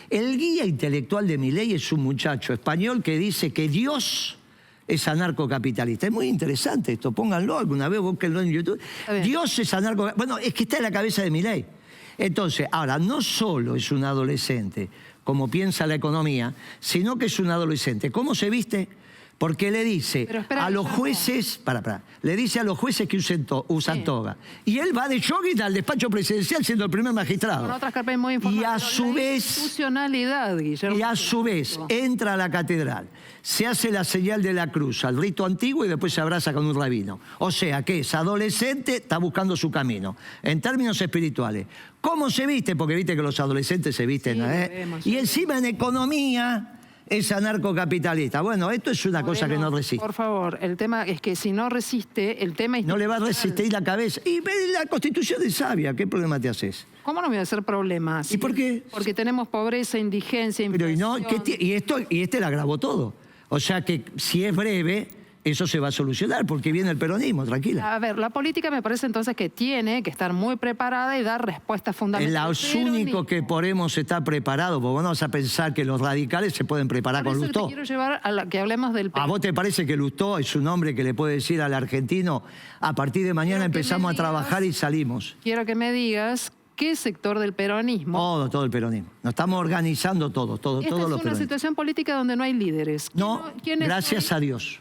El guía intelectual de Milei es un muchacho español que dice que Dios es anarcocapitalista. Es muy interesante esto, pónganlo alguna vez, búsquenlo en YouTube. Dios es anarcocapitalista. Bueno, es que está en la cabeza de Milei. Entonces, ahora, no solo es un adolescente, como piensa la economía, sino que es un adolescente. ¿Cómo se viste? Porque le dice a los jueces, le dice a los jueces que usan toga. Y él va de jogging al despacho presidencial siendo el primer magistrado. Con otras carpetas muy informadas. Y a su vez, institucionalidad, Guillermo. Y a su vez entra a la catedral, se hace la señal de la cruz, al rito antiguo, y después se abraza con un rabino. O sea que es adolescente, está buscando su camino. En términos espirituales. ¿Cómo se viste? Porque viste que los adolescentes se visten, y encima en economía es anarcocapitalista. Bueno, esto es una cosa que no resiste. Por favor, el tema es que si no resiste, el tema... No le va a resistir la cabeza. Y la Constitución es sabia, ¿qué problema te haces? ¿Cómo no me voy a hacer problemas? ¿Y por qué? Porque tenemos pobreza, indigencia, inflación... Pero y este la agravó todo. O sea que si es breve, eso se va a solucionar, porque viene el peronismo, tranquila. A ver, la política me parece entonces que tiene que estar muy preparada y dar respuestas fundamentales. Es lo único que podemos estar preparados, porque vos no vas a pensar que los radicales se pueden preparar con Lustó. Te quiero llevar a que hablemos del... ¿A vos te parece que Lustó es un hombre que le puede decir al argentino, a partir de mañana empezamos a trabajar y salimos? Quiero que me digas... ¿Qué sector del peronismo? Todo el peronismo. Nos estamos organizando todos los peronistas. Es una situación política donde no hay líderes. No, gracias a Dios.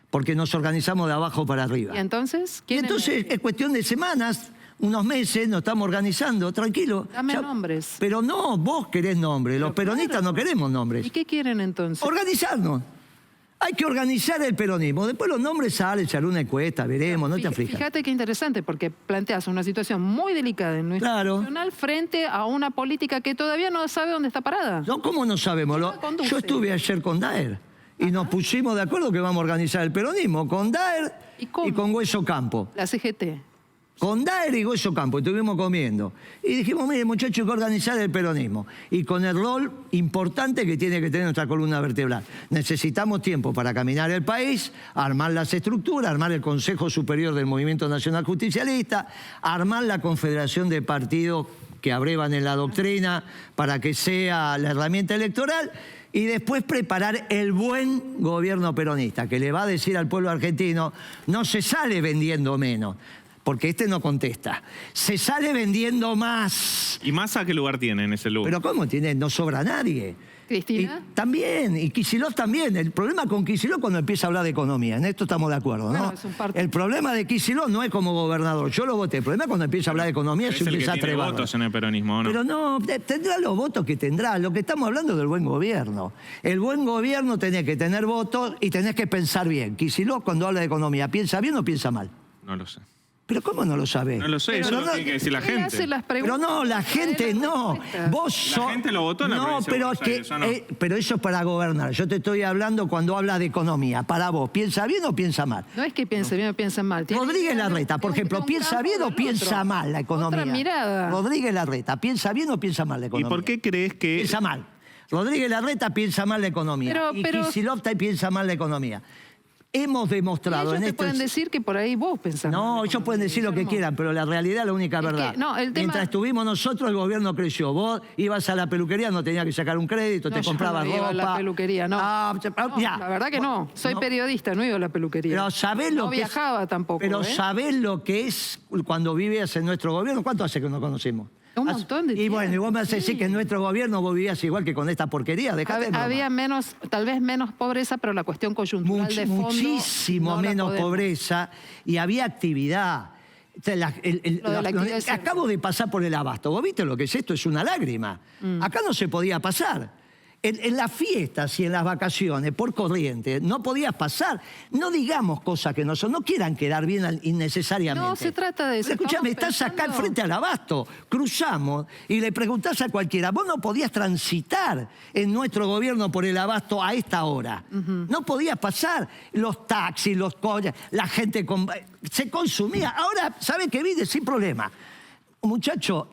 Porque nos organizamos de abajo para arriba. ¿Y entonces? Entonces es cuestión de semanas, unos meses, nos estamos organizando, tranquilo. Dame nombres. Pero no, vos querés nombres, los peronistas no queremos nombres. ¿Y qué quieren entonces? Organizarnos. Hay que organizar el peronismo. Después los nombres salen, echarle una encuesta, veremos, no te aflijas. Fíjate qué interesante, porque planteas una situación muy delicada en nuestro nacional frente a una política que todavía no sabe dónde está parada. No, ¿cómo no sabemos? Yo estuve ayer con Daer y nos pusimos de acuerdo que vamos a organizar el peronismo con Daer y con Hueso Campo. La CGT. Con Daer y Hueso Campo, estuvimos comiendo. Y dijimos, mire muchachos, hay que organizar el peronismo. Y con el rol importante que tiene que tener nuestra columna vertebral. Necesitamos tiempo para caminar el país, armar las estructuras, armar el Consejo Superior del Movimiento Nacional Justicialista, armar la Confederación de Partidos que abrevan en la doctrina para que sea la herramienta electoral, y después preparar el buen gobierno peronista, que le va a decir al pueblo argentino, no se sale vendiendo menos, porque este no contesta. Se sale vendiendo más. ¿Y Massa qué lugar tiene en ese lugar? Pero ¿cómo tiene? No sobra nadie. ¿Cristina? También, y Kicillof también. El problema con Kicillof cuando empieza a hablar de economía, en esto estamos de acuerdo, ¿no? Bueno, es el problema de Kicillof no es como gobernador, yo lo voté. El problema es cuando empieza a hablar de economía, Es se el que empieza a tiene trebar. votos en el peronismo, ¿o no? Pero no, tendrá los votos que tendrá. Lo que estamos hablando es del buen gobierno. El buen gobierno tenés que tener votos y tenés que pensar bien. Kicillof cuando habla de economía, ¿piensa bien o piensa mal? No lo sé. ¿Pero cómo no lo sabés? No lo sé, eso lo tiene que decir la gente. Pero no, la gente no. La gente lo votó en la provincia de Buenos Aires, ¿o no? Pero eso es para gobernar. Yo te estoy hablando cuando habla de economía. Para vos, ¿piensa bien o piensa mal? No es que piense bien o piensa mal. Rodríguez Larreta, por ejemplo, ¿piensa bien o piensa mal la economía? Otra mirada. Rodríguez Larreta, ¿piensa bien o piensa mal la economía? ¿Y por qué crees que...? Piensa mal. Rodríguez Larreta piensa mal la economía. Y Kicillof piensa mal la economía. Hemos demostrado ellos en te esto... pueden decir que por ahí vos pensás. No, ellos pueden decir lo que quieran, pero la realidad es la única verdad. Mientras estuvimos nosotros, el gobierno creció. Vos ibas a la peluquería, no tenías que sacar un crédito, te comprabas ropa. No iba a la peluquería, no. La verdad que no. Soy periodista, no iba a la peluquería. Pero sabés lo que viajaba tampoco. Pero ¿sabés lo que es cuando vivías en nuestro gobierno? ¿Cuánto hace que nos conocemos? Un montón de tiempo. Y bueno, y vos me vas a decir que en nuestro gobierno vos vivías igual que con esta porquería. Había menos, tal vez menos pobreza, pero la cuestión coyuntural de fondo... Muchísimo menos pobreza y había actividad. Acabo de pasar por el Abasto. ¿Vos viste lo que es esto? Es una lágrima. Acá no se podía pasar. En las fiestas y en las vacaciones, por Corrientes, no podías pasar. No digamos cosas que no son. No quieran quedar bien innecesariamente. No, se trata de eso. Escúchame, estás acá al frente al Abasto. Cruzamos y le preguntás a cualquiera, vos no podías transitar en nuestro gobierno por el Abasto a esta hora. No podías pasar. Los taxis, los coches, la gente se consumía. Ahora, ¿sabés qué vive? Sin problema. Muchacho,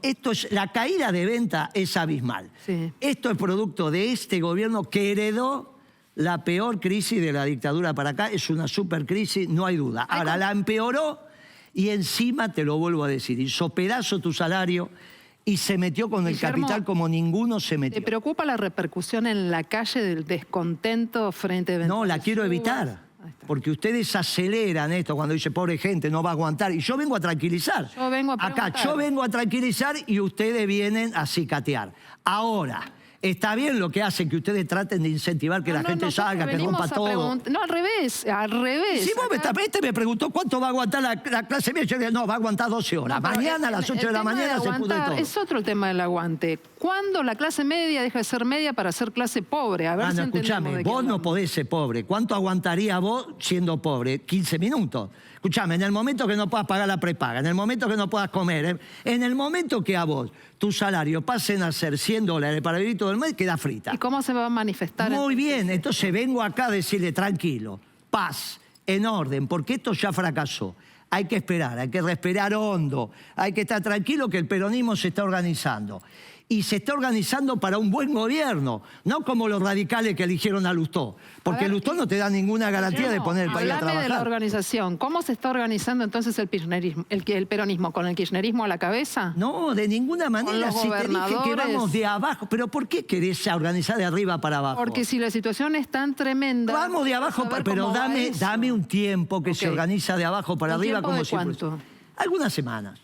la caída de venta es abismal. Sí. Esto es producto de este gobierno que heredó la peor crisis de la dictadura para acá. Es una supercrisis, no hay duda. Ahora, la empeoró y encima, te lo vuelvo a decir, hizo pedazo tu salario y se metió con el capital como ninguno se metió. ¿Te preocupa la repercusión en la calle del descontento frente a ventas? No, la quiero evitar. Porque ustedes aceleran esto cuando dice pobre gente, no va a aguantar. Y yo vengo a tranquilizar. Yo vengo a preguntar. Acá yo vengo a tranquilizar y ustedes vienen a cicatear. Ahora, está bien lo que hacen, que ustedes traten de incentivar que la gente salga, que rompa todo. No, al revés, al revés. Si vos me preguntó cuánto va a aguantar la clase media, yo dije, no, va a aguantar 12 horas. Mañana a las 8 de la mañana se pudre todo. Es otro el tema del aguante. ¿Cuándo la clase media deja de ser media para ser clase pobre? A ver si escuchame, vos no podés ser pobre. ¿Cuánto aguantaría vos siendo pobre? 15 minutos. Escuchame, en el momento que no puedas pagar la prepaga, en el momento que no puedas comer, en el momento que a vos tu salario pasen a ser $100 para vivir todo el mes, queda frita. ¿Y cómo se va a manifestar? Muy bien, entonces vengo acá a decirle tranquilo, paz, en orden, porque esto ya fracasó. Hay que esperar, hay que respirar hondo, hay que estar tranquilo que el peronismo se está organizando. Y se está organizando para un buen gobierno, no como los radicales que eligieron a Lustó. Porque Lustó no te da ninguna garantía de poner el país a trabajar. De la organización. ¿Cómo se está organizando entonces el peronismo? ¿Con el kirchnerismo a la cabeza? No, de ninguna manera. Si te dije que vamos de abajo. ¿Pero por qué querés organizar de arriba para abajo? Porque si la situación es tan tremenda... Vamos de abajo, pero dame un tiempo que se organiza de abajo para arriba. Como si ¿cuánto? Algunas semanas.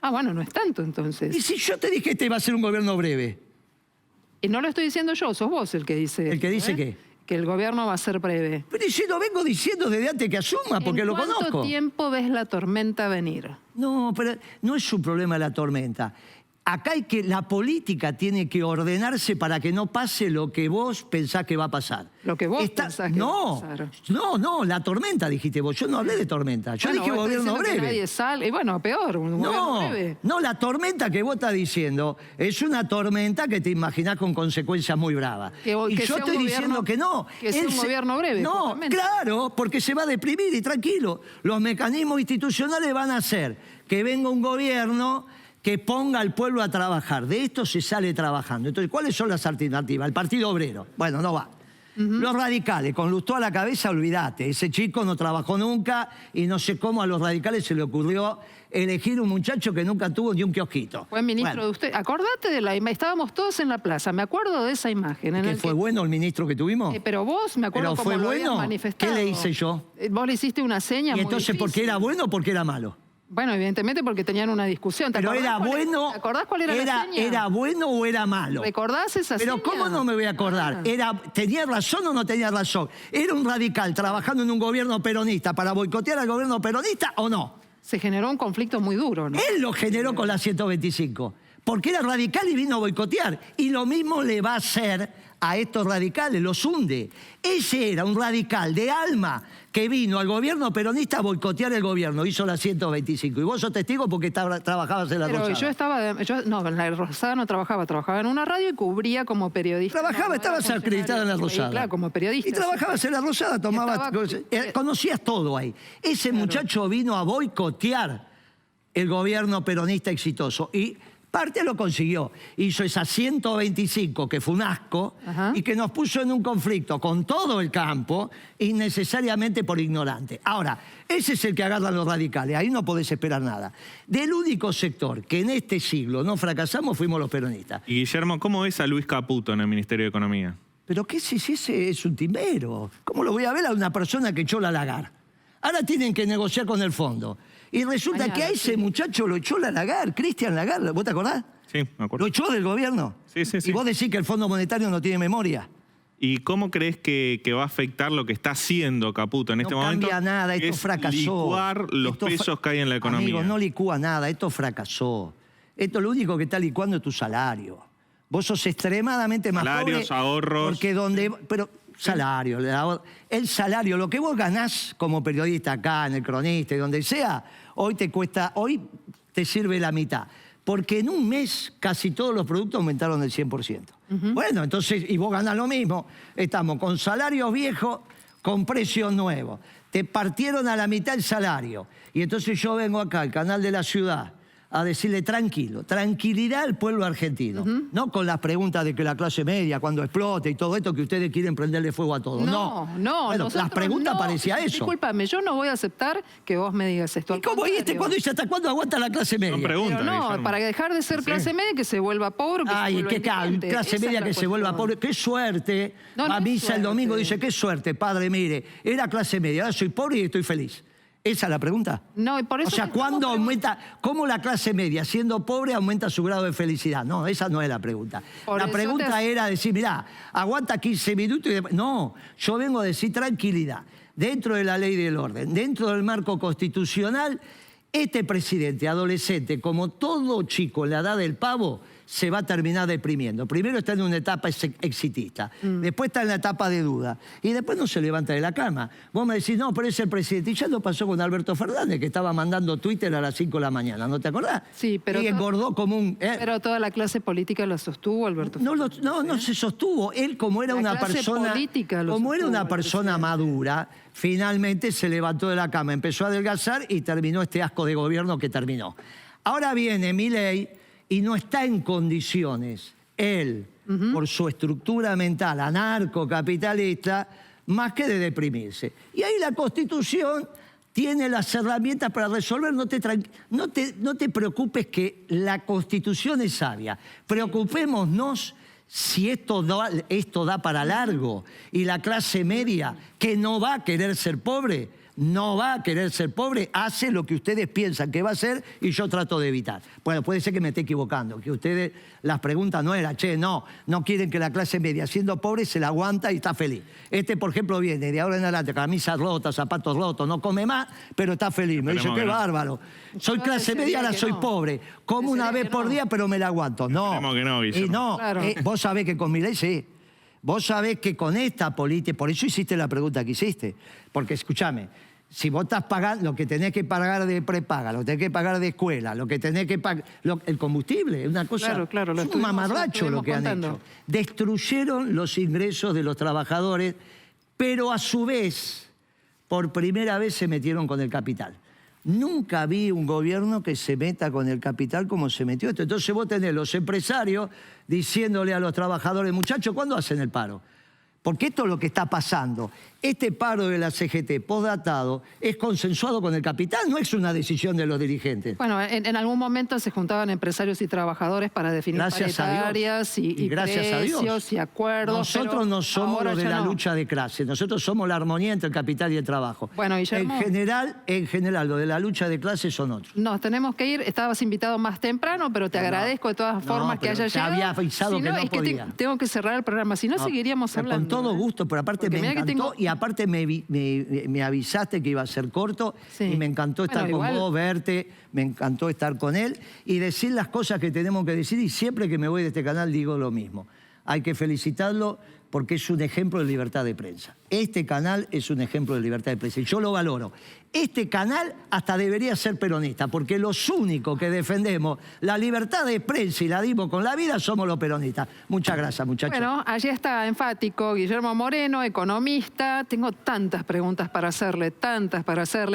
Ah, bueno, no es tanto entonces. ¿Y si yo te dije que este iba a ser un gobierno breve? Y no lo estoy diciendo yo, sos vos el que dice... ¿El que dice qué? Que el gobierno va a ser breve. Pero si lo vengo diciendo desde antes que asuma, porque lo conozco. ¿Cuánto tiempo ves la tormenta venir? No, pero no es un problema la tormenta. Acá la política tiene que ordenarse para que no pase lo que vos pensás que va a pasar. Lo que vos pensás que va a pasar. No, la tormenta dijiste vos. Yo no hablé de tormenta. Yo dije gobierno breve. Nadie sale. Y bueno, peor, un gobierno breve. No, la tormenta que vos estás diciendo es una tormenta que te imaginás con consecuencias muy bravas. Y yo estoy diciendo que no. Que sea un gobierno breve. No, justamente. Claro, porque se va a deprimir y tranquilo. Los mecanismos institucionales van a hacer que venga un gobierno que ponga al pueblo a trabajar. De esto se sale trabajando. Entonces, ¿cuáles son las alternativas? El Partido Obrero. Bueno, no va. Los radicales, con Lustó a la cabeza, olvídate. Ese chico no trabajó nunca y no sé cómo a los radicales se le ocurrió elegir un muchacho que nunca tuvo ni un kiosquito. Fue ministro de usted. Acordate de la imagen. Estábamos todos en la plaza. Me acuerdo de esa imagen. En ¿Que fue bueno el ministro que tuvimos? Pero vos, me acuerdo ¿Pero cómo fue lo habías bueno? manifestado. ¿Qué le hice yo? Vos le hiciste una seña ¿Y entonces muy por qué era bueno o por qué era malo? Bueno, evidentemente porque tenían una discusión. Pero era bueno. ¿Te acordás cuál era la seña? ¿Era bueno o era malo? ¿Recordás esa seña? Pero ¿cómo no me voy a acordar? ¿Tenía razón o no tenía razón? ¿Era un radical trabajando en un gobierno peronista para boicotear al gobierno peronista o no? Se generó un conflicto muy duro, ¿no? Él lo generó con la 125. Porque era radical y vino a boicotear. Y lo mismo le va a hacer a estos radicales, los hunde. Ese era un radical de alma que vino al gobierno peronista a boicotear el gobierno, hizo la 125. Y vos sos testigo porque trabajabas en la Rosada. No, en la Rosada no trabajaba en una radio y cubría como periodista. Estabas acreditada en la Rosada. Claro, como periodista. Y trabajabas en la Rosada, conocías todo ahí. Ese muchacho vino a boicotear el gobierno peronista exitoso. Y parte lo consiguió. Hizo esa 125, que fue un asco, y que nos puso en un conflicto con todo el campo, innecesariamente por ignorante. Ahora, ese es el que agarran los radicales, ahí no podés esperar nada. Del único sector que en este siglo no fracasamos fuimos los peronistas. Y Guillermo, ¿cómo ves a Luis Caputo en el Ministerio de Economía? Pero qué si ese es un timbero. ¿Cómo lo voy a ver a una persona que echó la Lagarde? Ahora tienen que negociar con el fondo. Y resulta que a ese muchacho lo echó la Lagarde, Cristian Lagarde, ¿vos te acordás? Sí, me acuerdo. Lo echó del gobierno. Sí. Y vos decís que el Fondo Monetario no tiene memoria. ¿Y cómo crees que va a afectar lo que está haciendo Caputo en este momento? No cambia nada, esto fracasó. Licuar los pesos que hay en la economía. Amigo, no licúa nada, esto fracasó. Esto lo único que está licuando es tu salario. Vos sos extremadamente más pobre. Salarios, ahorros. Pero salario, el salario, lo que vos ganás como periodista acá, en el Cronista y donde sea, hoy te sirve la mitad. Porque en un mes casi todos los productos aumentaron el 100%. Bueno, entonces, y vos ganás lo mismo. Estamos con salarios viejos, con precios nuevos. Te partieron a la mitad el salario. Y entonces yo vengo acá, al canal de la ciudad, a decirle tranquilo, tranquilidad al pueblo argentino. No con las preguntas de que la clase media, cuando explote y todo esto, que ustedes quieren prenderle fuego a todo. No. Bueno, las preguntas parecía eso. Discúlpame, yo no voy a aceptar que vos me digas esto. ¿Y cómo? ¿Y cuándo dice hasta cuándo aguanta la clase media? No pregunta. No, para dejar de ser clase media, que se vuelva pobre. Ay, qué clase media que se vuelva pobre. Qué suerte. A misa el domingo dice, qué suerte, padre, mire, era clase media, ahora soy pobre y estoy feliz. ¿Esa es la pregunta? No, y por eso... O sea, ¿cuándo aumenta, cómo la clase media, siendo pobre, aumenta su grado de felicidad? No, esa no es la pregunta. La pregunta era decir, mirá, aguanta 15 minutos y después... No, yo vengo a decir tranquilidad. Dentro de la ley del orden, dentro del marco constitucional, este presidente adolescente, como todo chico en la edad del pavo, se va a terminar deprimiendo. Primero está en una etapa exitista, después está en la etapa de duda, y después no se levanta de la cama. Vos me decís, no, pero es el presidente. Y ya lo pasó con Alberto Fernández, que estaba mandando Twitter a las 5 de la mañana, ¿no te acordás? Sí, pero... Y engordó como un... Pero toda la clase política lo sostuvo Alberto Fernández. No se sostuvo. Él, como era una persona... Como era una persona madura, finalmente se levantó de la cama, empezó a adelgazar y terminó este asco de gobierno que terminó. Ahora viene Milei y no está en condiciones, él, por su estructura mental anarcocapitalista, más que de deprimirse. Y ahí la Constitución tiene las herramientas para resolver. No te preocupes que la Constitución es sabia. Preocupémonos si esto da para largo y la clase media, que no va a querer ser pobre, hace lo que ustedes piensan que va a hacer y yo trato de evitar. Bueno, puede ser que me esté equivocando, que ustedes, las preguntas no eran, no quieren que la clase media, siendo pobre, se la aguanta y está feliz. Por ejemplo, viene de ahora en adelante, camisas rotas, zapatos rotos, no come más, pero está feliz. Me dice, qué bárbaro. Soy clase media, ahora soy pobre. Como una vez por día, pero me la aguanto. No. Y no, vos sabés que con Milei sí. Vos sabés que con esta política, por eso hiciste la pregunta que hiciste. Porque, escúchame, si vos estás pagando lo que tenés que pagar de prepaga, lo que tenés que pagar de escuela, lo que tenés que pagar... el combustible, es una cosa... Claro, es un mamarracho lo que han hecho. Destruyeron los ingresos de los trabajadores, pero a su vez, por primera vez se metieron con el capital. Nunca vi un gobierno que se meta con el capital como se metió esto. Entonces vos tenés los empresarios diciéndole a los trabajadores, muchachos, ¿cuándo hacen el paro? Porque esto es lo que está pasando. Este paro de la CGT postdatado es consensuado con el capital, no es una decisión de los dirigentes. Bueno, en algún momento se juntaban empresarios y trabajadores para definir paritarias y gracias precios a Dios. y acuerdos. Nosotros no somos los de la lucha de clase, nosotros somos la armonía entre el capital y el trabajo. Bueno, Guillermo, en general, lo de la lucha de clase son otros. Nos tenemos que ir, estabas invitado más temprano, pero te agradezco de todas formas que hayas llegado. Había avisado que no podía. Tengo que cerrar el programa, si no seguiríamos hablando. Con todo gusto, pero aparte me encantó y aparte me avisaste que iba a ser corto y me encantó estar con vos, verte, me encantó estar con él y decir las cosas que tenemos que decir, y siempre que me voy de este canal digo lo mismo. Hay que felicitarlo porque es un ejemplo de libertad de prensa. Este canal es un ejemplo de libertad de prensa y yo lo valoro. Este canal hasta debería ser peronista, porque los únicos que defendemos la libertad de prensa y la dimos con la vida somos los peronistas. Muchas gracias, muchachos. Bueno, allí está enfático Guillermo Moreno, economista. Tengo tantas preguntas para hacerle,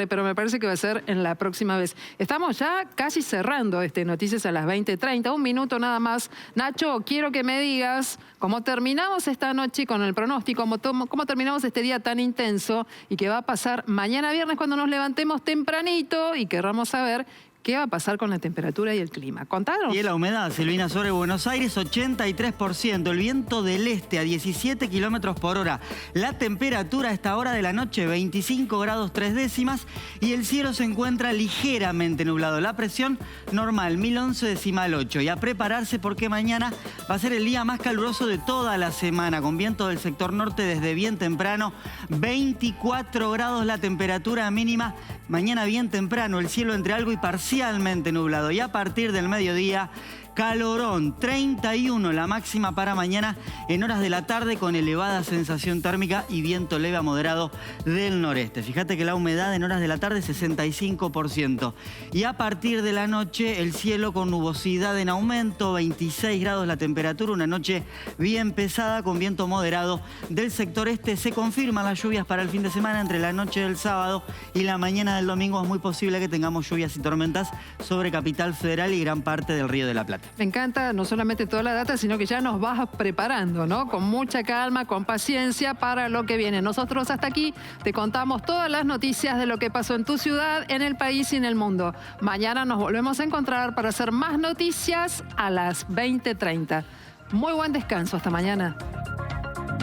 pero me parece que va a ser en la próxima vez. Estamos ya casi cerrando Noticias a las 20:30, un minuto nada más. Nacho, quiero que me digas cómo terminamos esta noche con el pronóstico, cómo terminamos este día tan intenso y qué va a pasar mañana viernes cuando nos levantemos tempranito y querramos saber qué va a pasar con la temperatura y el clima. Contanos. Y la humedad, Silvina, sobre Buenos Aires, 83%. El viento del este a 17 kilómetros por hora. La temperatura a esta hora de la noche, 25 grados 3 décimas. Y el cielo se encuentra ligeramente nublado. La presión normal, 1011,8. Y a prepararse porque mañana va a ser el día más caluroso de toda la semana. Con viento del sector norte desde bien temprano. 24 grados la temperatura mínima. Mañana bien temprano, el cielo entre algo y parcialmente nublado. Y a partir del mediodía, calorón, 31 la máxima para mañana en horas de la tarde con elevada sensación térmica y viento leve a moderado del noreste. Fíjate que la humedad en horas de la tarde 65%. Y a partir de la noche el cielo con nubosidad en aumento, 26 grados la temperatura, una noche bien pesada con viento moderado del sector este. Se confirman las lluvias para el fin de semana entre la noche del sábado y la mañana del domingo. Es muy posible que tengamos lluvias y tormentas sobre Capital Federal y gran parte del Río de la Plata. Me encanta no solamente toda la data, sino que ya nos vas preparando, ¿no? Con mucha calma, con paciencia para lo que viene. Nosotros hasta aquí te contamos todas las noticias de lo que pasó en tu ciudad, en el país y en el mundo. Mañana nos volvemos a encontrar para hacer más noticias a las 20:30. Muy buen descanso. Hasta mañana.